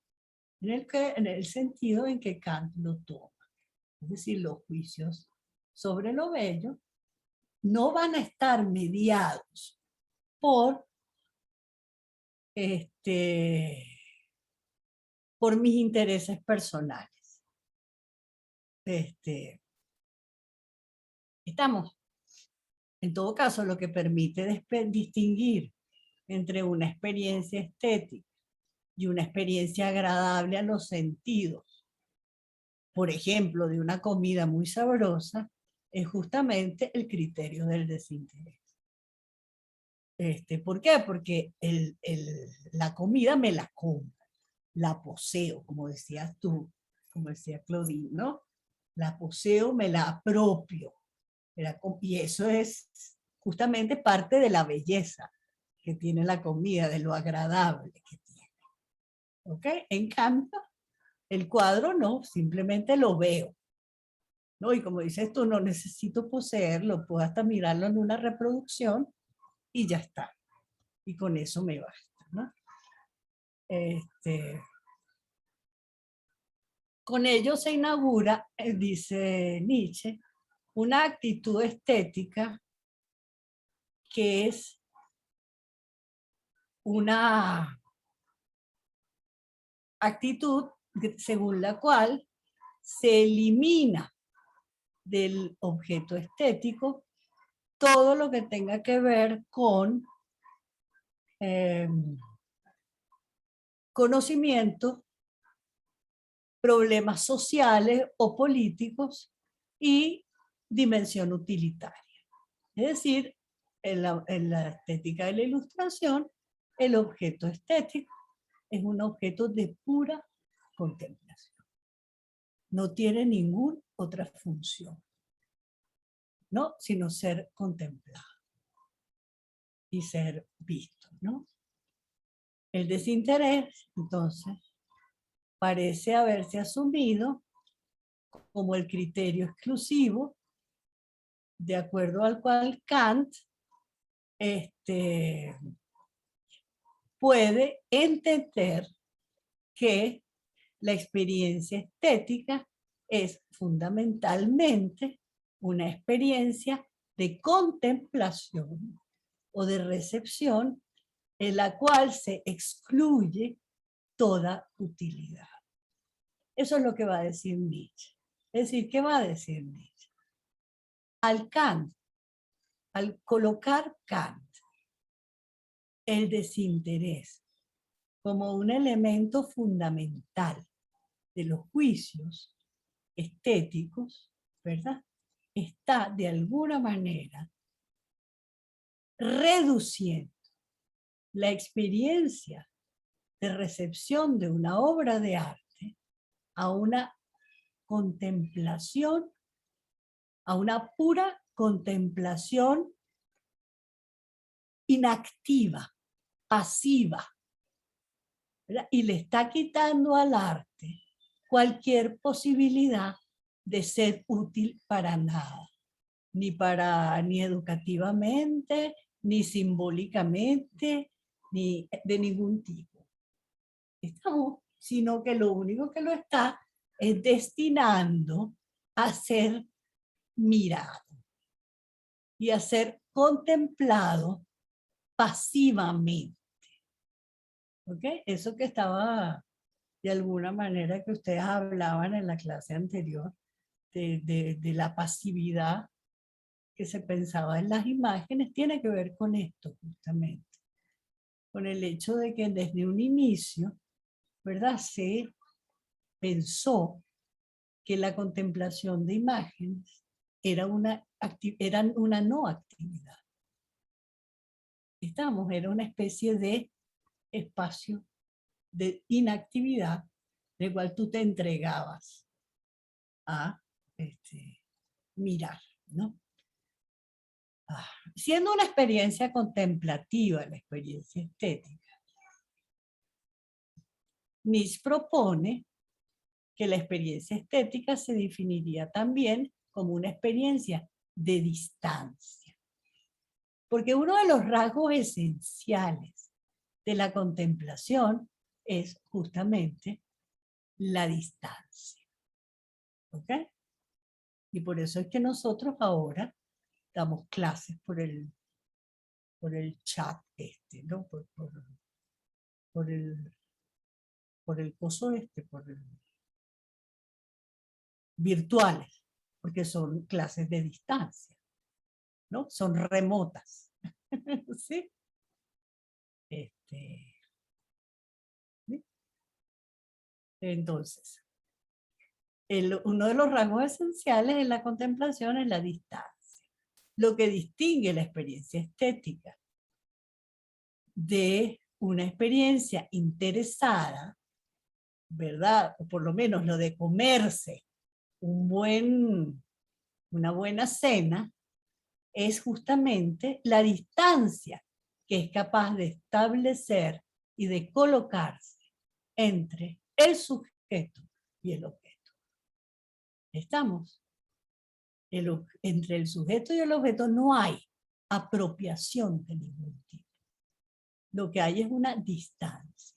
en el sentido en que Kant lo toma. Es decir, los juicios sobre lo bello no van a estar mediados por, por mis intereses personales. Estamos. En todo caso, lo que permite distinguir entre una experiencia estética y una experiencia agradable a los sentidos, por ejemplo, de una comida muy sabrosa, es justamente el criterio del desinterés. ¿Por qué? Porque la comida me la como, la poseo, como decías tú, como decía Claudine, ¿no? La poseo, me la apropio. Y eso es justamente parte de la belleza que tiene la comida, de lo agradable que tiene. ¿Ok? En cambio, el cuadro no, simplemente lo veo. ¿No? Y como dices tú, no necesito poseerlo, puedo hasta mirarlo en una reproducción y ya está. Y con eso me basta, ¿no? Con ello se inaugura, dice Nietzsche, una actitud estética que es una actitud según la cual se elimina del objeto estético todo lo que tenga que ver con conocimiento, problemas sociales o políticos y dimensión utilitaria. Es decir, en la estética de la ilustración, el objeto estético es un objeto de pura contemplación. No tiene ninguna otra función, ¿no? Sino ser contemplado y ser visto, ¿no? El desinterés, entonces, parece haberse asumido como el criterio exclusivo de acuerdo al cual Kant puede entender que la experiencia estética es fundamentalmente una experiencia de contemplación o de recepción en la cual se excluye toda utilidad. Eso es lo que va a decir Nietzsche. Es decir, ¿qué va a decir Nietzsche? Al colocar Kant el desinterés como un elemento fundamental de los juicios estéticos, ¿verdad? Está de alguna manera reduciendo la experiencia de recepción de una obra de arte a una contemplación, a una pura contemplación inactiva, pasiva, ¿verdad? Y le está quitando al arte cualquier posibilidad de ser útil para nada, ni educativamente, ni simbólicamente, ni de ningún tipo. Sino que lo único que lo está es destinando a ser mirado y a ser contemplado pasivamente. ¿Ok? Eso que estaba de alguna manera que ustedes hablaban en la clase anterior, de la pasividad que se pensaba en las imágenes, tiene que ver con esto justamente. Con el hecho de que desde un inicio, ¿verdad? Se pensó que la contemplación de imágenes era una no actividad. Era una especie de espacio de inactividad del cual tú te entregabas a mirar, ¿no? Siendo una experiencia contemplativa, la experiencia estética, Nietzsche propone que la experiencia estética se definiría también como una experiencia de distancia. Porque uno de los rasgos esenciales de la contemplación es justamente la distancia. ¿Ok? Y por eso es que nosotros ahora damos clases por el chat ¿no? Por el coso virtuales, porque son clases de distancia, ¿no? Son remotas. ¿Sí? ¿Sí? Entonces, uno de los rasgos esenciales en la contemplación es la distancia. Lo que distingue la experiencia estética de una experiencia interesada, ¿verdad? O por lo menos lo de comerse una buena cena, es justamente la distancia que es capaz de establecer y de colocarse entre el sujeto y el objeto. ¿Estamos? Entre el sujeto y el objeto no hay apropiación de ningún tipo. Lo que hay es una distancia,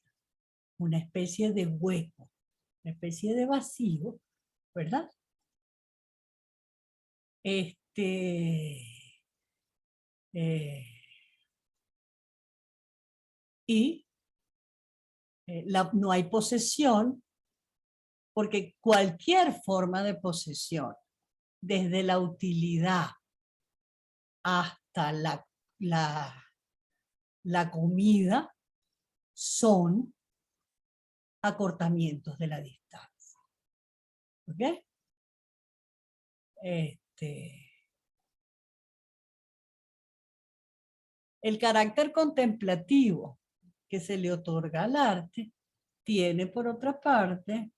una especie de hueco, una especie de vacío, ¿verdad? No hay posesión, porque cualquier forma de posesión, desde la utilidad hasta la comida, son acortamientos de la distancia. ¿Ok? El carácter contemplativo que se le otorga al arte tiene, por otra parte,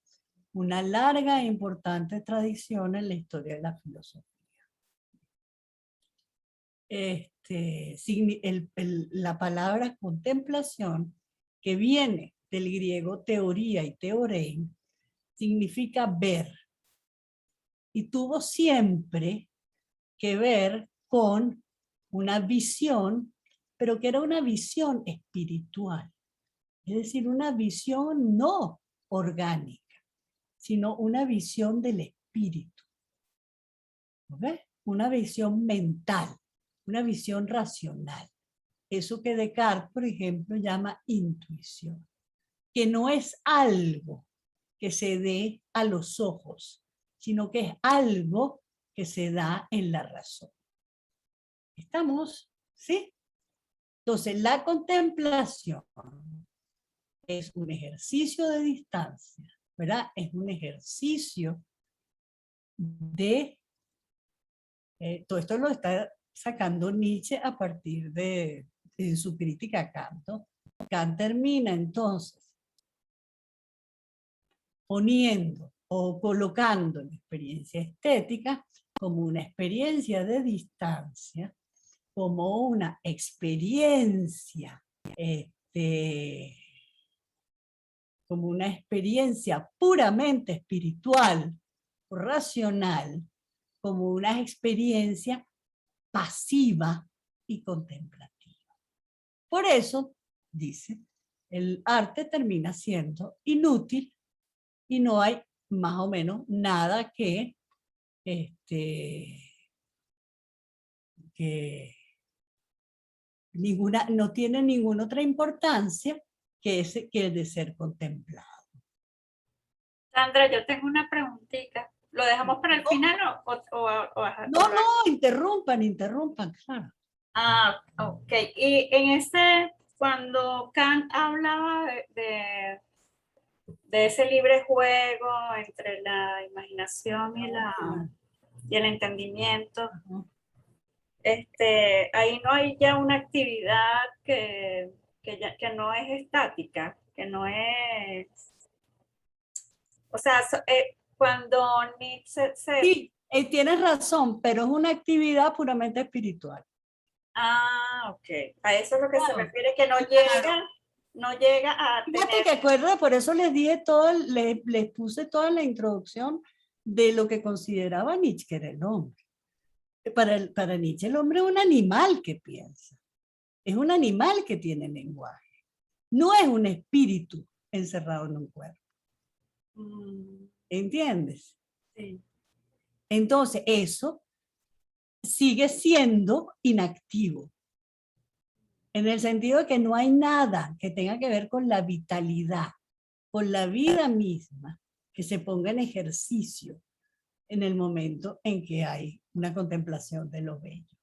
una larga e importante tradición en la historia de la filosofía. La palabra contemplación, que viene del griego teoría y teorein, significa ver. Y tuvo siempre que ver con una visión, pero que era una visión espiritual. Es decir, una visión no orgánica, sino una visión del espíritu. ¿Ok? Una visión mental, una visión racional. eso que Descartes, por ejemplo, llama intuición, que no es algo que se dé a los ojos, sino que es algo que se da en la razón. ¿Estamos? ¿Sí? Entonces, la contemplación es un ejercicio de distancia, ¿verdad? Es un ejercicio de... todo esto lo está sacando Nietzsche a partir de su crítica a Kant, ¿no? Kant termina entonces poniendo o colocando la experiencia estética como una experiencia de distancia, como una experiencia, como una experiencia puramente espiritual, racional, como una experiencia pasiva y contemplativa. Por eso, dice, el arte termina siendo inútil y no hay más o menos nada que no tiene ninguna otra importancia que el de ser contemplado. Sandra, yo tengo una preguntita. ¿Lo dejamos para el final No, interrumpan, claro. Ah, ok. Y en cuando Kant hablaba de ese libre juego entre la imaginación y el entendimiento, ahí no hay ya una actividad que no es estática, que no es... O sea, cuando Nietzsche Sí, tienes razón, pero es una actividad puramente espiritual. Ah, ok. A eso es lo que se Claro. refiere, que no llega a Fíjate tener... que acuerdo, por eso les dije todo, les puse toda la introducción de lo que consideraba Nietzsche que era el hombre. Para Nietzsche el hombre es un animal que piensa, es un animal que tiene lenguaje, no es un espíritu encerrado en un cuerpo. ¿Entiendes? Sí. Entonces eso sigue siendo inactivo, en el sentido de que no hay nada que tenga que ver con la vitalidad, con la vida misma, que se ponga en ejercicio en el momento en que hay una contemplación de lo bello.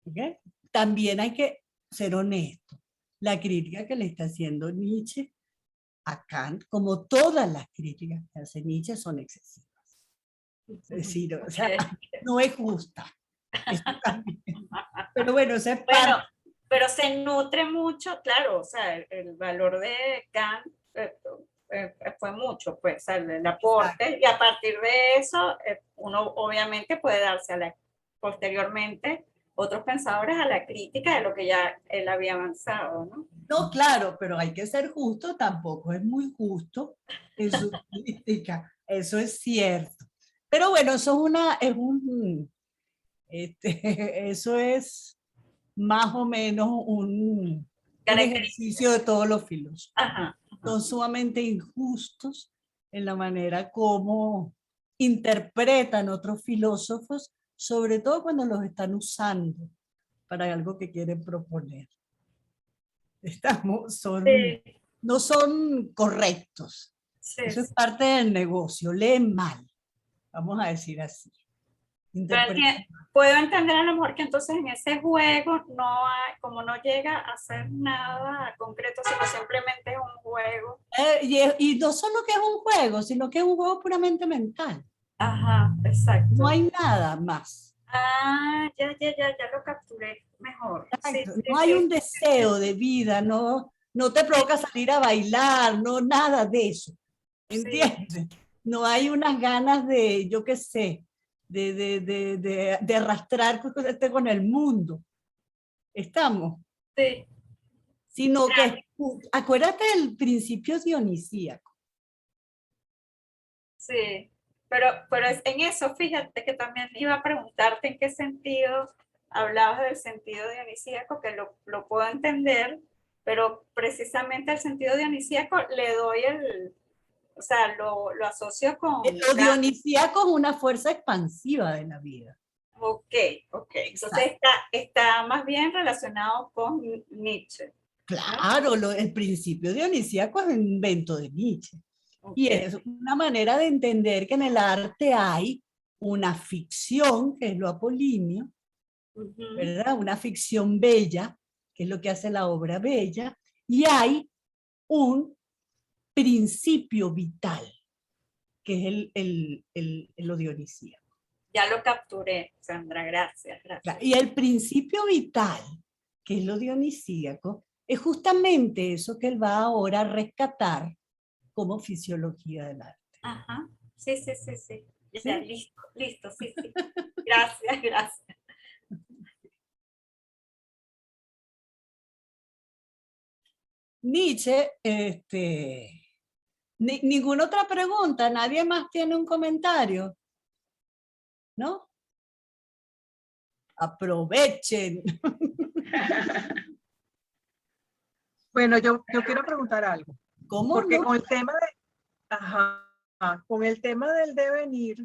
¿Okay? También hay que ser honesto. La crítica que le está haciendo Nietzsche a Kant, como todas las críticas que hace Nietzsche, son excesivas. Es decir, o sea, no es justa. Eso también. Pero bueno, esa es parte. Bueno, pero se nutre mucho, claro, o sea, el valor de Kant fue mucho, pues, el aporte, y a partir de eso, uno obviamente puede darse posteriormente otros pensadores a la crítica de lo que ya él había avanzado, ¿no? No, claro, pero hay que ser justo, tampoco es muy justo en su crítica, eso es cierto. Pero bueno, eso eso es más o menos un ejercicio de todos los filósofos. Ajá. Son sumamente injustos en la manera como interpretan otros filósofos, sobre todo cuando los están usando para algo que quieren proponer. Sí. No son correctos. Sí, Eso es parte del negocio, leen mal, vamos a decir así. Puedo entender a lo mejor que entonces en ese juego no hay, como no llega a ser nada concreto, sino simplemente es un juego. Y no solo que es un juego, sino que es un juego puramente mental. Ajá, exacto. No hay nada más. Ah, ya lo capturé mejor. Sí, no hay un deseo de vida, no te provoca salir a bailar, no nada de eso. ¿Entiendes? Sí. No hay unas ganas de, yo qué sé, de arrastrar con el mundo. ¿Estamos? Sí. Sino que, acuérdate del principio dionisíaco. Sí, pero en eso, fíjate que también iba a preguntarte en qué sentido hablabas del sentido dionisíaco, que lo puedo entender, pero precisamente al sentido dionisíaco le doy o sea, lo asocio con... Lo dionisíaco es una fuerza expansiva de la vida. Ok, ok. Entonces Exacto. está más bien relacionado con Nietzsche. Claro, el principio dionisíaco es un invento de Nietzsche. Ok. Y es una manera de entender que en el arte hay una ficción, que es lo apolíneo, Ujú. ¿verdad? Una ficción bella, que es lo que hace la obra bella, y hay un principio vital, que es lo dionisíaco. Ya lo capturé, Sandra, gracias, gracias. Y el principio vital, que es lo dionisíaco, es justamente eso que él va ahora a rescatar como fisiología del arte. Ajá, sí, sí, sí, sí. Ya, ¿Sí? listo, listo, sí, sí. Gracias, gracias. Nietzsche, ninguna otra pregunta, nadie más tiene un comentario, ¿no? Aprovechen. Bueno, yo quiero preguntar algo, ¿Cómo porque no? con el tema de, ajá, con el tema del devenir,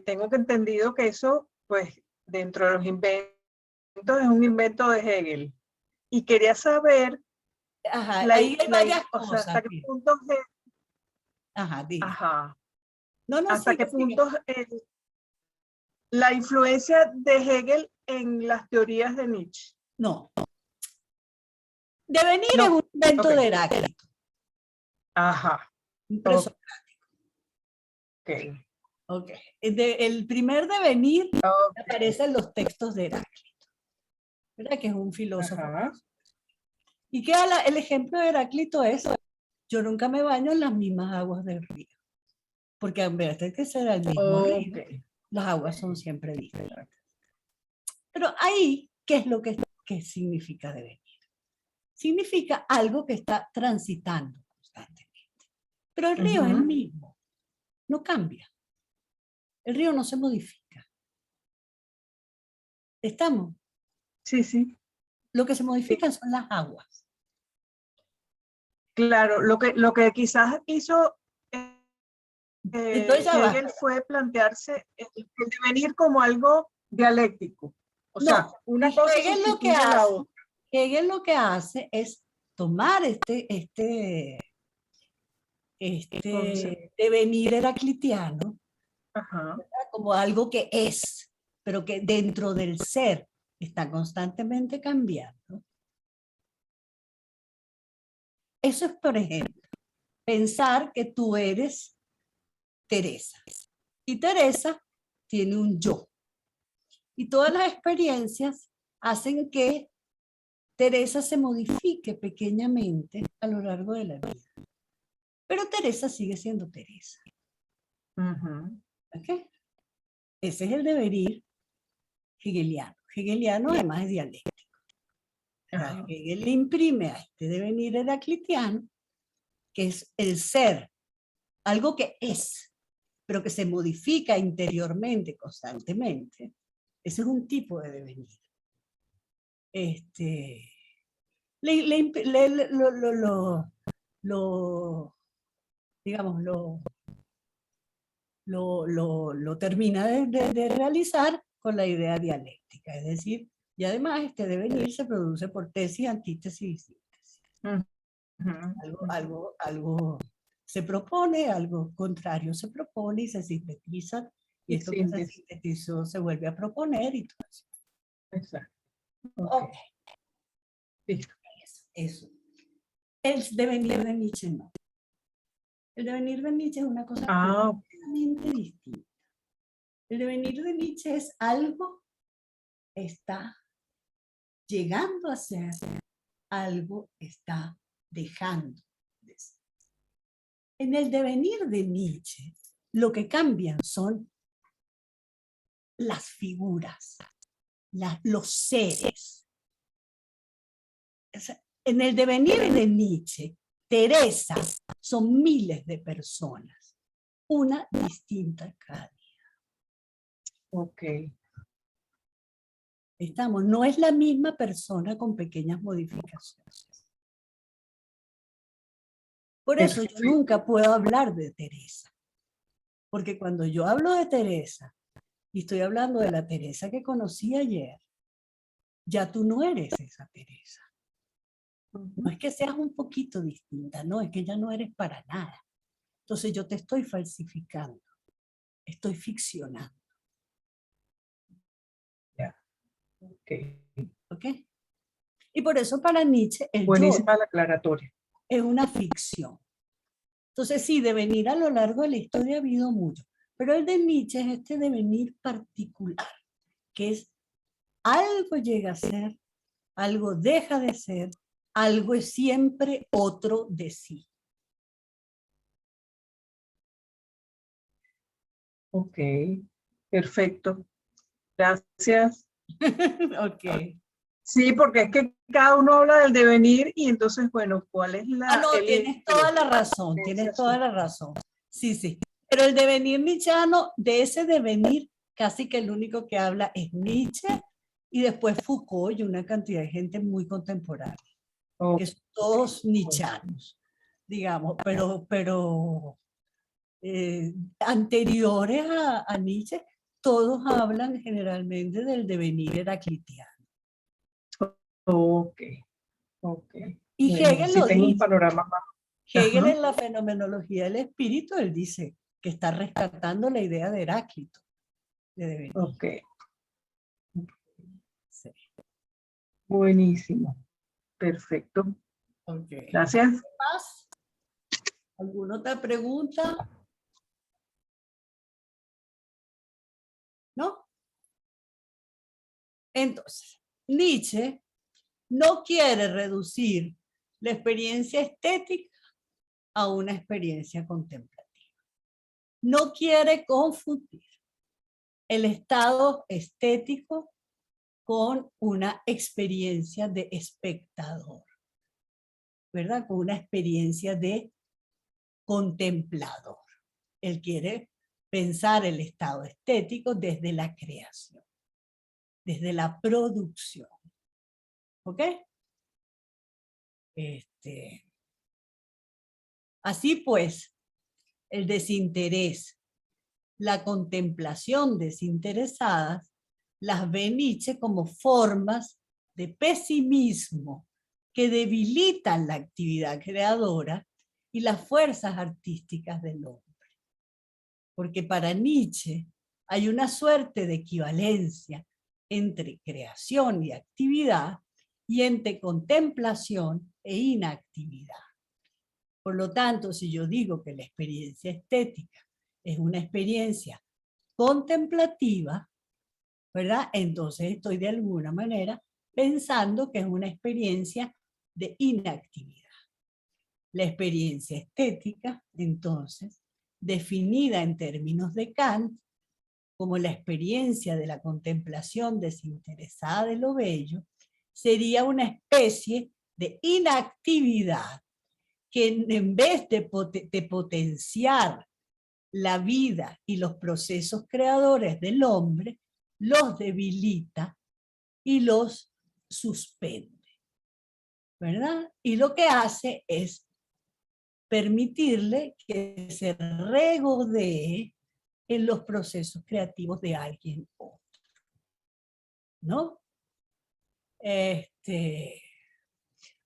tengo que entendido que eso, pues, dentro de los inventos, es un invento de Hegel. Y quería saber, Ajá, ahí hay varias o sea, cosas. hasta qué punto, Ajá, diga. ajá, No, no, hasta qué sigue, sigue. punto la influencia de Hegel en las teorías de Nietzsche. No. Devenir es No, un invento ok. de Heráclito. Ajá, Un ok. Ok. El primer devenir Ok. aparece en los textos de Heráclito, ¿verdad? Que es un filósofo. Ajá. Y que el ejemplo de Heráclito es, yo nunca me baño en las mismas aguas del río, porque en vez de que sea el mismo río, Ok. las aguas son siempre distintas. Pero ahí, ¿qué es lo que significa devenir? Significa algo que está transitando constantemente. Pero el río es el Ujú. mismo, no cambia. El río no se modifica. ¿Estamos? Sí, sí. Lo que se modifican son las aguas. Claro, lo que quizás hizo Entonces ya va. Hegel fue plantearse el devenir como algo dialéctico. O sea, No, y una cosa sustituye a la otra. Hegel lo que hace es tomar Entonces, devenir heraclitiano ajá. como algo que es, pero que dentro del ser está constantemente cambiando. Eso es, por ejemplo, pensar que tú eres Teresa y Teresa tiene un yo. Y todas las experiencias hacen que Teresa se modifique pequeñamente a lo largo de la vida. Pero Teresa sigue siendo Teresa. Ujú. ¿Okay? Ese es el devenir hegeliano. Hegeliano además es dialéctico. Ajá. Hegel le imprime a este devenir heraclitiano, que es el ser, algo que es, pero que se modifica interiormente constantemente. Ese es un tipo de devenir. Lo, digamos, lo termina de realizar con la idea dialéctica, es decir, y además este devenir se produce por tesis, antítesis y síntesis. Ujú. Algo se propone, algo contrario se propone y se sintetiza, y Y esto que se síntesis. sintetizó se vuelve a proponer y todo eso. Exacto. Ok, Ok. Listo. eso. El devenir de Nietzsche no. El devenir de Nietzsche es una cosa Ah, completamente distinta. El devenir de Nietzsche es algo que está llegando a ser, algo está dejando de ser. En el devenir de Nietzsche, lo que cambian son las figuras, los seres. En el devenir de Nietzsche, Teresa son miles de personas, una distinta cada día. ok. Estamos, no es la misma persona con pequeñas modificaciones. Por eso yo nunca puedo hablar de Teresa, porque cuando yo hablo de Teresa, Y estoy hablando de la Teresa que conocí ayer. Ya tú no eres esa Teresa. No es que seas un poquito distinta, no, es que ya no eres para nada. Entonces yo te estoy falsificando, estoy ficcionando. Ok. ¿Ok? Y por eso para Nietzsche el yo Buenísima la aclaratoria. es una ficción. Entonces sí, devenir a lo largo de la historia ha habido mucho, pero el de Nietzsche es este devenir particular, que es algo llega a ser, algo deja de ser, algo es siempre otro de sí. Ok, perfecto. Gracias. Ok. Sí, porque es que cada uno habla del devenir y entonces, bueno, ¿cuál es Ah, la... no, tienes toda la razón, tienes toda la razón. Sí, sí. Pero el devenir nietzscheano, de ese devenir, casi que el único que habla es Nietzsche y después Foucault y una cantidad de gente muy contemporánea, que son todos nietzscheanos, digamos, pero anteriores a Nietzsche, todos hablan generalmente del devenir heraclitiano. Ok, ok. Y Bueno, Hegel sí lo tengo un dice. panorama más. Hegel Ajá. en la fenomenología del espíritu, él dice que está rescatando la idea de Heráclito. De devenir. Ok, Sí. buenísimo. Perfecto. Okay. Gracias. ¿Más? ¿Alguna otra pregunta? ¿No? Entonces, Nietzsche no quiere reducir la experiencia estética a una experiencia contemplativa. No quiere confundir el estado estético con una experiencia de espectador, ¿verdad? Con una experiencia de contemplador. Él quiere pensar el estado estético desde la creación, desde la producción. ¿Ok? Así pues, el desinterés, la contemplación desinteresada, las ve Nietzsche como formas de pesimismo que debilitan la actividad creadora y las fuerzas artísticas del hombre. Porque para Nietzsche hay una suerte de equivalencia entre creación y actividad y entre contemplación e inactividad. Por lo tanto, si yo digo que la experiencia estética es una experiencia contemplativa, ¿verdad? Entonces estoy de alguna manera pensando que es una experiencia de inactividad. La experiencia estética, entonces, definida en términos de Kant como la experiencia de la contemplación desinteresada de lo bello, sería una especie de inactividad que en vez de potenciar la vida y los procesos creadores del hombre, los debilita y los suspende, ¿verdad? Y lo que hace es permitirle que se regodee en los procesos creativos de alguien otro, ¿no?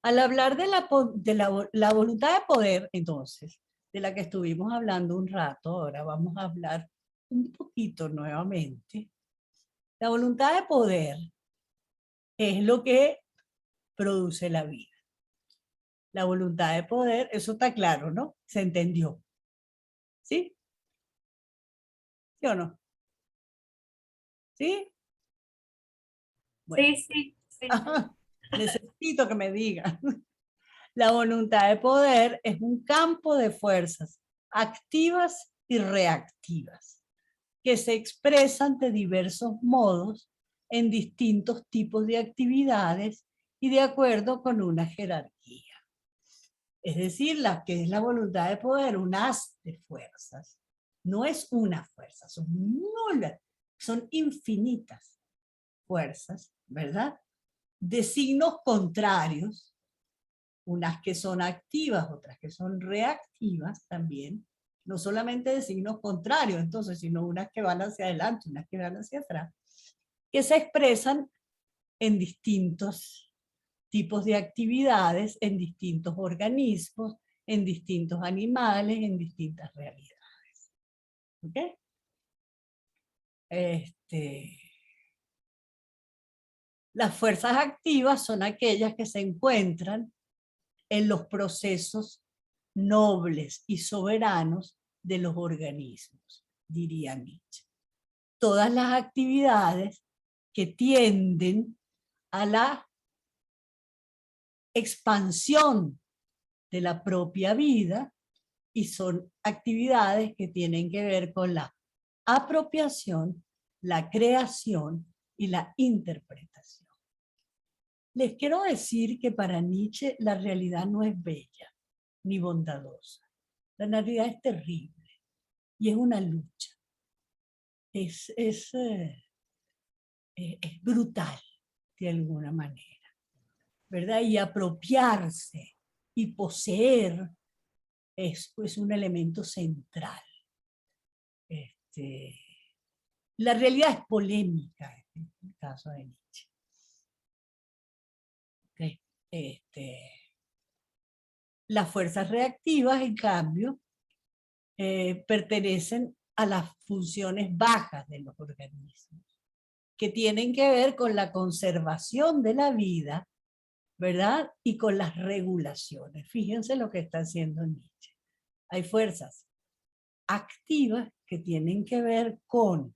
Al hablar de la voluntad de poder, entonces, de la que estuvimos hablando un rato, ahora vamos a hablar un poquito nuevamente. La voluntad de poder es lo que produce la vida. La voluntad de poder, eso está claro, ¿no? Se entendió. ¿Sí? ¿Sí o no? ¿Sí? Bueno. Sí, sí, sí. Ajá. Necesito que me digan. La voluntad de poder es un campo de fuerzas activas y reactivas que se expresan de diversos modos en distintos tipos de actividades y de acuerdo con una jerarquía. Es decir, la que es la voluntad de poder, un haz de fuerzas. No es una fuerza, son nulas, son infinitas fuerzas, ¿verdad? De signos contrarios, unas que son activas, otras que son reactivas también, no solamente de signos contrarios, entonces, sino unas que van hacia adelante, unas que van hacia atrás, que se expresan en distintos tipos de actividades, en distintos organismos, en distintos animales, en distintas realidades. ¿Ok? Las fuerzas activas son aquellas que se encuentran en los procesos nobles y soberanos de los organismos, diría Nietzsche. Todas las actividades que tienden a la expansión de la propia vida y son actividades que tienen que ver con la apropiación, la creación y la interpretación. Les quiero decir que para Nietzsche la realidad no es bella ni bondadosa. La realidad es terrible y es una lucha. Es brutal de alguna manera, ¿verdad? Y apropiarse y poseer es pues un elemento central. La realidad es polémica en el caso de Nietzsche. Las fuerzas reactivas, en cambio, pertenecen a las funciones bajas de los organismos, que tienen que ver con la conservación de la vida, ¿verdad? Y con las regulaciones. Fíjense lo que está haciendo Nietzsche. Hay fuerzas activas que tienen que ver con,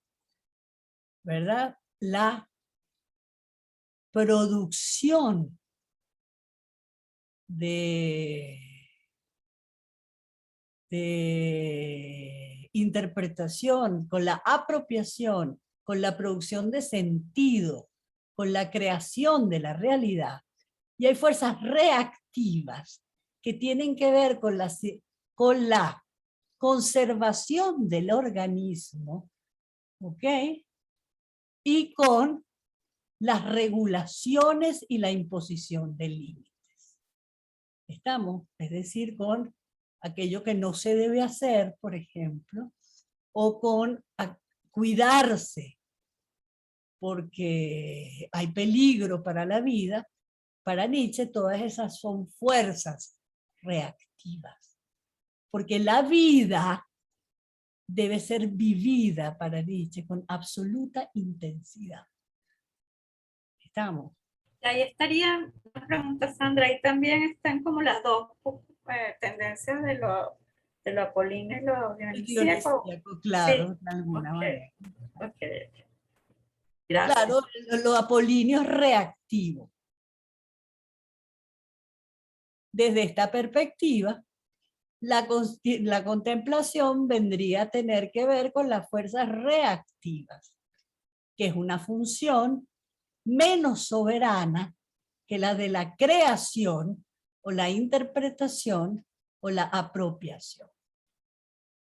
¿verdad?, la producción de interpretación, con la apropiación, con la producción de sentido, con la creación de la realidad. Y hay fuerzas reactivas que tienen que ver con la conservación del organismo, ¿ok? Y con las regulaciones y la imposición de límites. ¿Estamos? Es decir, con aquello que no se debe hacer, por ejemplo, o con cuidarse porque hay peligro para la vida. Para Nietzsche todas esas son fuerzas reactivas, porque la vida debe ser vivida para Nietzsche con absoluta intensidad. ¿Estamos? Y ahí estarían las preguntas, Sandra, ahí también están como las dos tendencias de lo apolíneo y lo dionisíaco. Claro, Sí. de alguna manera. Okay. Gracias. Claro, lo apolíneo es reactivo. Desde esta perspectiva, la contemplación vendría a tener que ver con las fuerzas reactivas, que es una función menos soberana que la de la creación o la interpretación o la apropiación.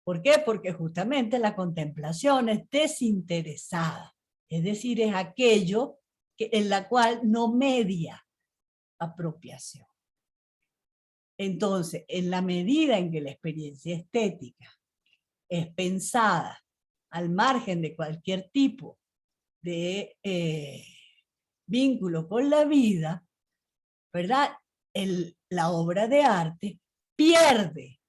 ¿Por qué? Porque justamente la contemplación es desinteresada, es decir, es aquello en la cual no media apropiación. Entonces, en la medida en que la experiencia estética es pensada al margen de cualquier tipo de vínculo con la vida, ¿verdad? La obra de arte pierde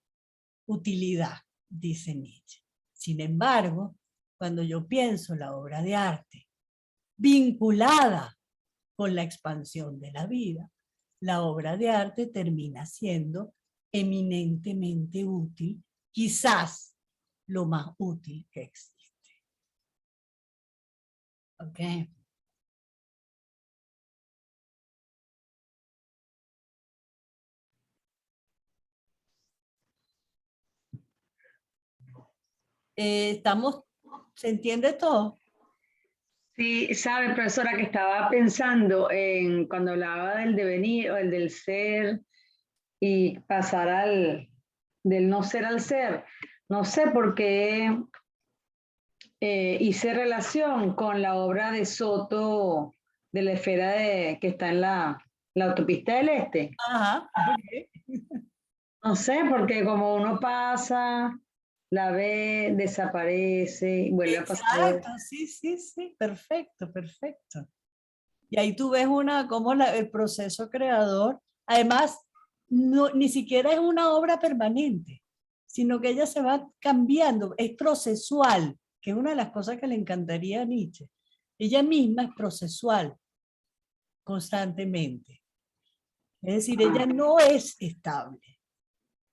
utilidad, dice Nietzsche. Sin embargo, cuando yo pienso la obra de arte vinculada con la expansión de la vida, la obra de arte termina siendo eminentemente útil, quizás lo más útil que existe. ¿Ok? ¿Se entiende todo? Sí, sabe, profesora, que estaba pensando en cuando hablaba del devenir o el del ser y pasar del no ser al ser. No sé por qué hice relación con la obra de Soto de la esfera que está en la autopista del Este. Ajá. Okay. No sé, porque como uno pasa la ve, desaparece, vuelve a pasar. Exacto, sí, sí, sí, perfecto, perfecto. Y ahí tú ves cómo el proceso creador, además, no, ni siquiera es una obra permanente, sino que ella se va cambiando, es procesual, que es una de las cosas que le encantaría a Nietzsche. Ella misma es procesual constantemente. Es decir, ella no es estable,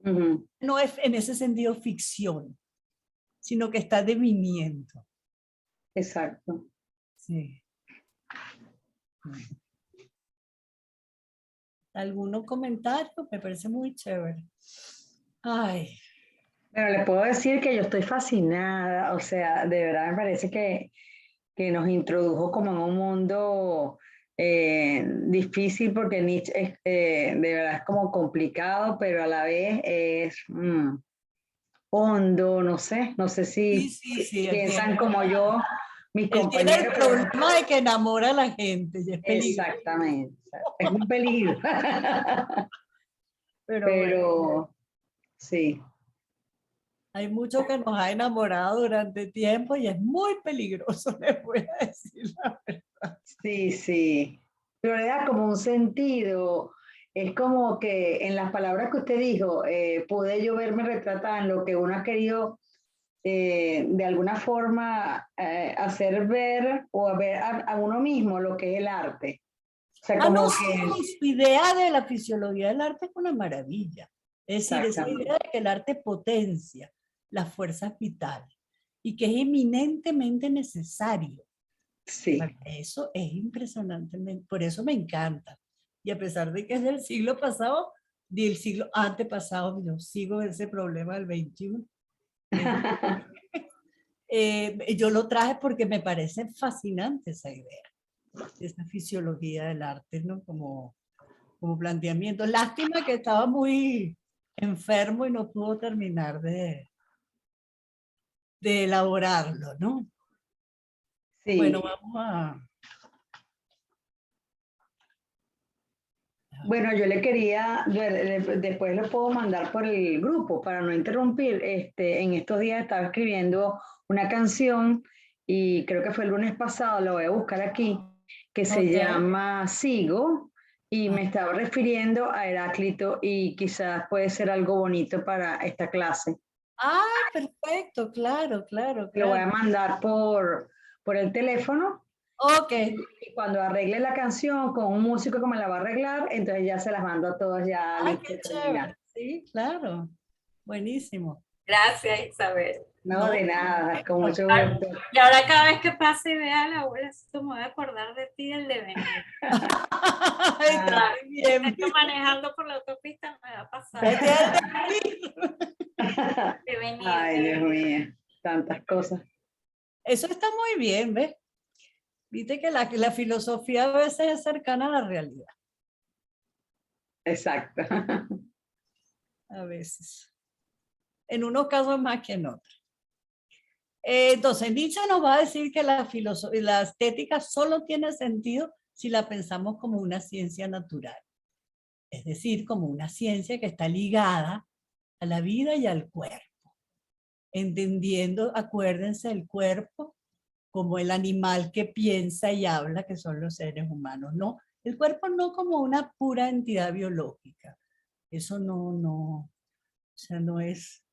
Ujú. no es en ese sentido ficción, sino que está deviniendo. Exacto. Sí. ¿Algunos comentarios? Me parece muy chévere. Ay, Pero le puedo decir que yo estoy fascinada, o sea, de verdad me parece que nos introdujo como en un mundo difícil porque Nietzsche es, de verdad es como complicado, pero a la vez es hondo, no sé sí, si sí, sí. piensan como yo, mis Él tiene el compañeros. Pero problema de que enamora a la gente y es peligroso. exactamente, es un peligro. Pero bueno, Pero sí. hay mucho que nos ha enamorado durante tiempo y es muy peligroso, les voy a decir la verdad. Sí, sí, pero le da como un sentido, es como que en las palabras que usted dijo, pude yo verme retratada en lo que uno ha querido de alguna forma hacer ver o a ver a uno mismo lo que es el arte. O sea, Ah, no, como que, sí, su idea de la fisiología del arte es una maravilla. Es decir, esa idea exactamente, de que el arte potencia las fuerzas vitales y que es eminentemente necesario. sí. Para eso es impresionantemente, por eso me encanta. Y a pesar de que es del siglo pasado, del siglo antepasado, yo sigo ese problema del 21. Yo lo traje porque me parece fascinante esa idea, esa fisiología del arte, ¿no? Como planteamiento. Lástima que estaba muy enfermo y no pudo terminar de elaborarlo, ¿no? Sí. Bueno, vamos a... Bueno, yo le quería, después lo puedo mandar por el grupo para no interrumpir. En estos días estaba escribiendo una canción y creo que fue el lunes pasado, lo voy a buscar aquí, que se Ok. llama Sigo y me estaba refiriendo a Heráclito y quizás puede ser algo bonito para esta clase. Ah, perfecto, claro, claro, Lo voy a claro. mandar por el teléfono Ok. y cuando arregle la canción con un músico que me la va a arreglar, entonces ya se las mando a todos ya Ah, listos qué para terminar. chévere. Sí, claro. Buenísimo. Gracias, Isabel. No, de No, nada, con perfecto. mucho gusto. Y ahora cada vez que pase y vea a la abuela, me voy a acordar de ti el devenir. Está Ah, muy bien. Estoy manejando por la autopista, me va a pasar. Vete al devenir. Devenir, ay, Dios mío, tantas cosas. Eso está muy bien, ¿ves? Viste que la filosofía a veces es cercana a la realidad, Exacto. a veces. En unos casos más que en otros. Entonces, Nietzsche nos va a decir que la estética solo tiene sentido si la pensamos como una ciencia natural. Es decir, como una ciencia que está ligada a la vida y al cuerpo. Entendiendo, acuérdense, el cuerpo como el animal que piensa y habla, que son los seres humanos. No, el cuerpo no como una pura entidad biológica. Eso o sea, no es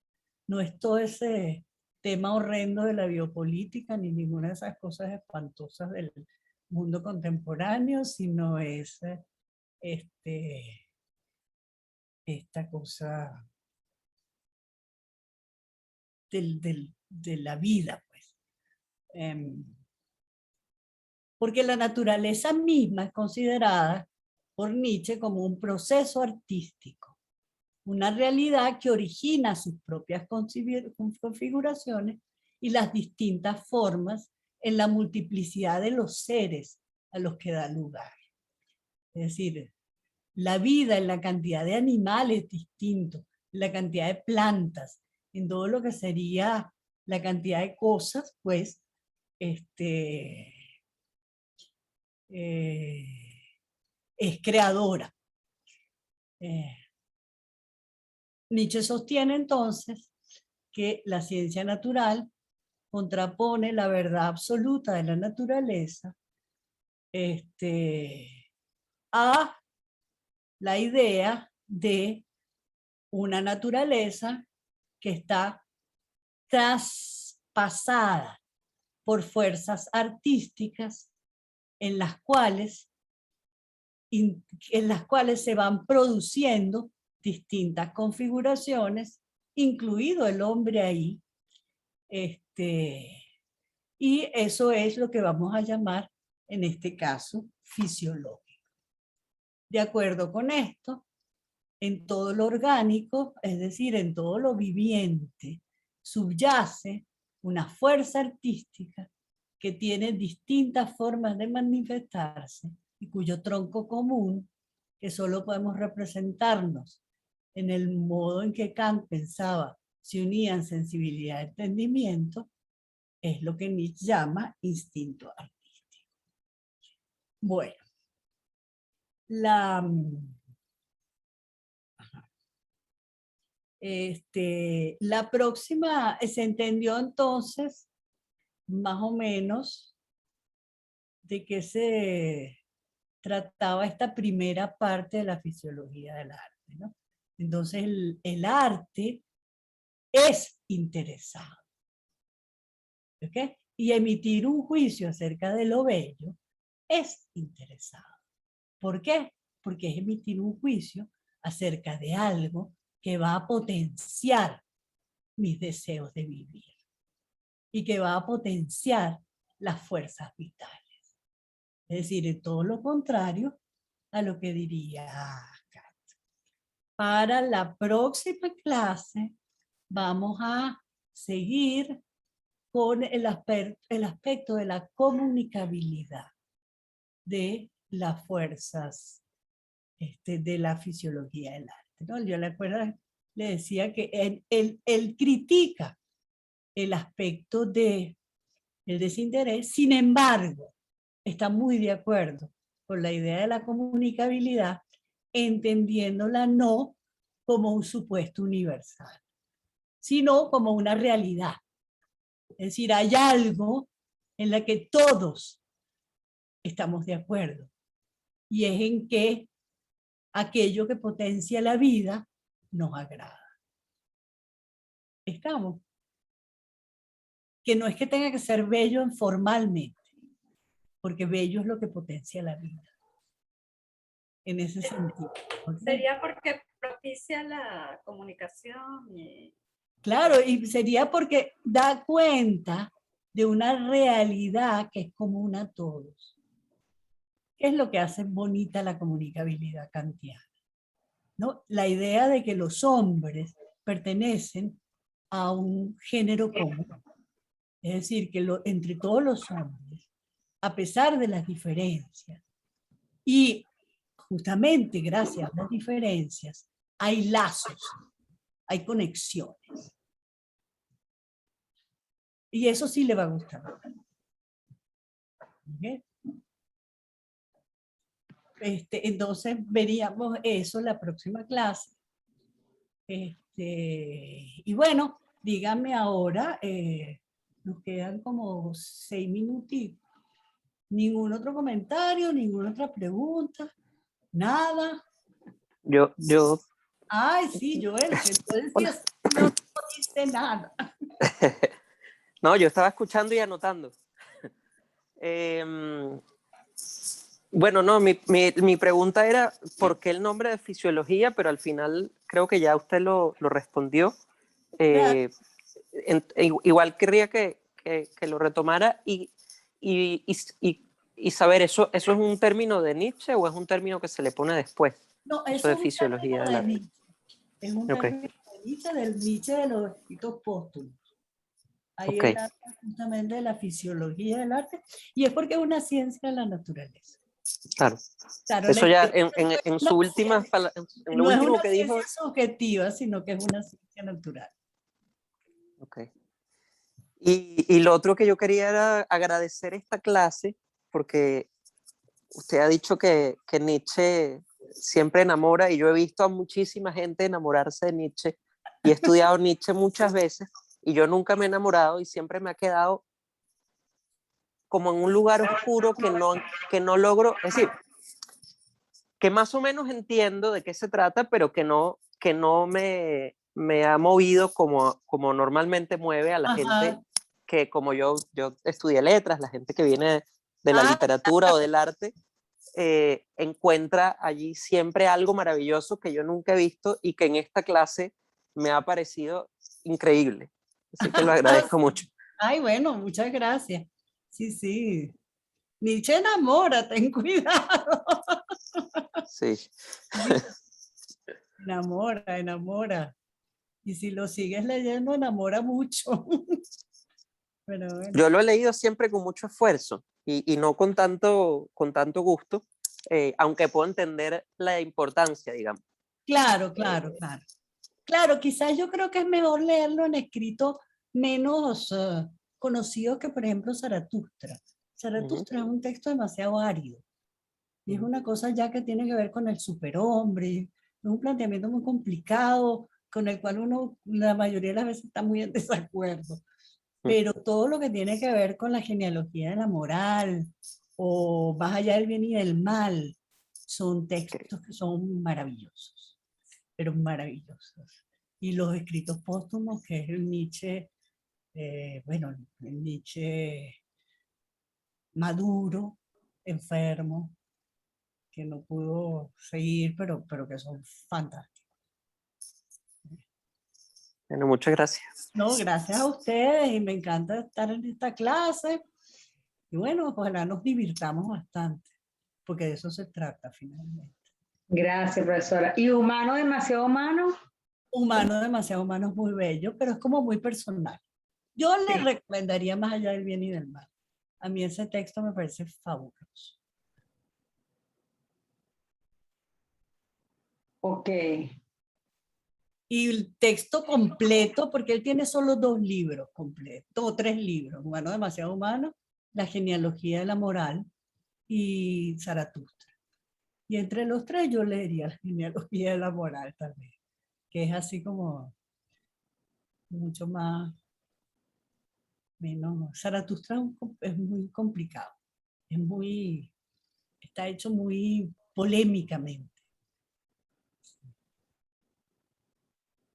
todo ese tema horrendo de la biopolítica ni ninguna de esas cosas espantosas del mundo contemporáneo, sino es esta cosa de la vida, pues. Porque la naturaleza misma es considerada por Nietzsche como un proceso artístico, una realidad que origina sus propias configuraciones y las distintas formas en la multiplicidad de los seres a los que da lugar. Es decir, la vida en la cantidad de animales distintos, en la cantidad de plantas, en todo lo que sería la cantidad de cosas, pues, eh, es creadora. Nietzsche sostiene entonces que la ciencia natural contrapone la verdad absoluta de la naturaleza a la idea de una naturaleza que está traspasada por fuerzas artísticas en las cuales se van produciendo distintas configuraciones, incluido el hombre ahí. Y eso es lo que vamos a llamar, en este caso, fisiológico. De acuerdo con esto, en todo lo orgánico, es decir, en todo lo viviente, subyace una fuerza artística que tiene distintas formas de manifestarse y cuyo tronco común, que solo podemos representarnos en el modo en que Kant pensaba, se unían sensibilidad y entendimiento, es lo que Nietzsche llama instinto artístico. Bueno, la próxima, se entendió entonces más o menos de qué se trataba esta primera parte de la fisiología del arte, ¿no? Entonces el arte es interesado, ¿ok? Y emitir un juicio acerca de lo bello es interesado. ¿Por qué? Porque es emitir un juicio acerca de algo que va a potenciar mis deseos de vivir y que va a potenciar las fuerzas vitales. Es decir, en todo lo contrario a lo que diría Kant. Para la próxima clase vamos a seguir con el aspecto de la comunicabilidad de las fuerzas de la fisiología del arte, ¿no? Yo le decía que él critica el aspecto del desinterés, sin embargo, está muy de acuerdo con la idea de la comunicabilidad, entendiéndola no como un supuesto universal, sino como una realidad. Es decir, hay algo en la que todos estamos de acuerdo, y es en que aquello que potencia la vida nos agrada. ¿Estamos? Que no es que tenga que ser bello formalmente, porque bello es lo que potencia la vida. En ese sentido. ¿Okay? Sería porque propicia la comunicación. Claro, y sería porque da cuenta de una realidad que es común a todos. ¿Qué es lo que hace bonita la comunicabilidad kantiana? ¿No? La idea de que los hombres pertenecen a un género común. Es decir, que entre todos los hombres, a pesar de las diferencias, y justamente gracias a las diferencias, hay lazos, hay conexiones. Y eso sí le va a gustar. ¿Okay? Entonces veríamos eso la próxima clase. Y bueno, díganme ahora, nos quedan como 6 minutitos. ¿Ningún otro comentario? ¿Ninguna otra pregunta? ¿Nada? Yo, Ay, sí, Joel, que tú decías, no dice nada. No, yo estaba escuchando y anotando. Bueno, no, mi pregunta era ¿por qué el nombre de fisiología? Pero al final creo que ya usted lo respondió. Igual querría que lo retomara y saber, ¿eso es un término de Nietzsche o es un término que se le pone después? No, eso de fisiología de Nietzsche. Es un Okay. término de Nietzsche de los escritos póstumos. Ahí Okay. está justamente de la fisiología del arte, y es porque es una ciencia de la naturaleza. Claro. Claro, Eso ya en su última palabra, en lo no último es una que dijo. ciencia subjetiva, sino que es una ciencia natural. Okay. Y lo otro que yo quería era agradecer esta clase, porque usted ha dicho que Nietzsche siempre enamora, y yo he visto a muchísima gente enamorarse de Nietzsche, y he estudiado Nietzsche muchas veces, y yo nunca me he enamorado y siempre me ha quedado como en un lugar oscuro que no logro, es decir, que más o menos entiendo de qué se trata, pero que no me ha movido como normalmente mueve a la gente Ajá. que como yo estudié letras, la gente que viene de la literatura o del arte, encuentra allí siempre algo maravilloso que yo nunca he visto y que en esta clase me ha parecido increíble. Así que lo agradezco mucho. Ay, bueno, muchas gracias. Sí, sí. Nietzsche enamora, ten cuidado. Sí. Enamora, enamora. Y si lo sigues leyendo, enamora mucho. Pero bueno. Yo lo he leído siempre con mucho esfuerzo y no con tanto gusto, aunque puedo entender la importancia, digamos. Claro, claro, claro. Claro, quizás yo creo que es mejor leerlo en escritos menos conocidos que, por ejemplo, Zaratustra. Zaratustra es un texto demasiado árido. Y es una cosa ya que tiene que ver con el superhombre. Es un planteamiento muy complicado, con el cual uno la mayoría de las veces está muy en desacuerdo. Pero todo lo que tiene que ver con la genealogía de la moral o más allá del bien y del mal, son textos que son maravillosos, pero maravillosos. Y los escritos póstumos, que es el Nietzsche, bueno, el Nietzsche maduro, enfermo, que no pudo seguir, pero que son fantásticos. Bueno, muchas gracias. No, gracias a ustedes y me encanta estar en esta clase. Y bueno, ojalá nos divirtamos bastante, porque de eso se trata finalmente. Gracias, profesora. ¿Y humano, demasiado humano? Humano, demasiado humano es muy bello, pero es como muy personal. Yo le Sí. recomendaría Más allá del bien y del mal. A mí ese texto me parece fabuloso. Ok. Y el texto completo, porque él tiene solo 2 libros completos, o 3 libros, Humano, demasiado humano, La genealogía de la moral y Zaratustra. Y entre los 3 yo leería La genealogía de la moral también, que es así como mucho más, menos, Zaratustra es muy complicado, está hecho muy polémicamente.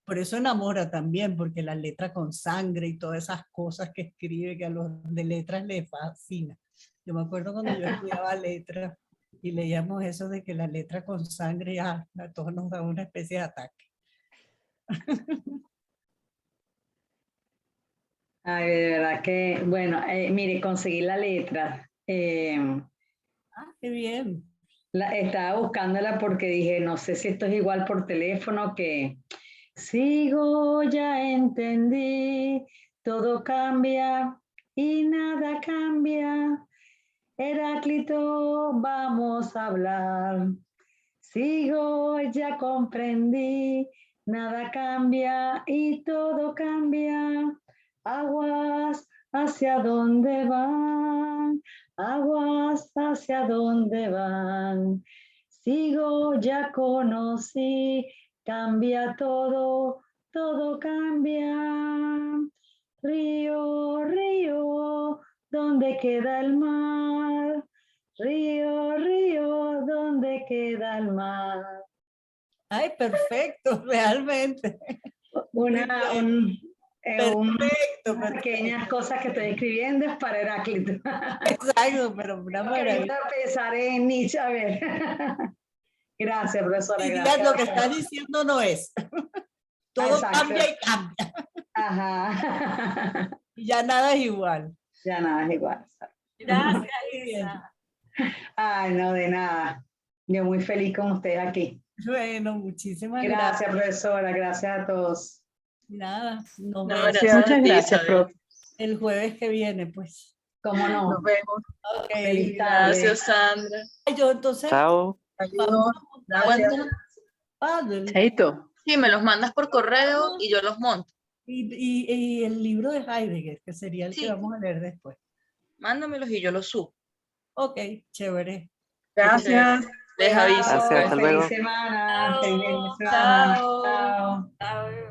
Por eso enamora también, porque la letra con sangre y todas esas cosas que escribe que a los de letras les fascina. Yo me acuerdo cuando yo estudiaba letras y leíamos eso de que la letra con sangre a todos nos da una especie de ataque. Ay, de verdad que, bueno, mire, conseguí la letra. Qué bien. Estaba buscándola porque dije, no sé si esto es igual por teléfono que sigo, ya entendí, todo cambia y nada cambia. Heráclito, vamos a hablar. Sigo, ya comprendí, nada cambia y todo cambia. Aguas, ¿hacia dónde van? Aguas, ¿hacia dónde van? Sigo, ya conocí, cambia todo, todo cambia. Río, río, ¿dónde queda el mar? Río, río, ¿dónde queda el mar? Ay, perfecto, realmente. Perfecto. Pequeñas cosas que estoy escribiendo es para Heráclito. Exacto, pero una maravilla. Pensar en Nietzsche, a ver. Gracias, profesora. Y Gracias. lo que está diciendo no es. Todo Exacto. cambia y cambia. Ajá. Y ya nada es igual. Ya nada es igual. Gracias, Muy bien. Isa. Ay, no, de nada. Yo muy feliz con ustedes aquí. Bueno, muchísimas Gracias, profesora. Gracias a todos. Nada, nos No, vemos gracias a Muchas ti, gracias, Isabel. profe. el jueves que viene, pues. ¿Cómo no? Nos vemos. Ok, Feliz tarde. Gracias, Sandra. yo entonces Chao. Saludos. Gracias. ¿Cuánto? Paddle, Chaito. Sí, me los mandas por correo y yo los monto. y el libro de Heidegger, que sería el que Sí. vamos a leer después. Mándamelos y yo los subo. Ok, chévere. Gracias. Les aviso. Gracias, pues. hasta Feliz luego. semana. Feliz Chao. semana. Chao. Chao. Chao.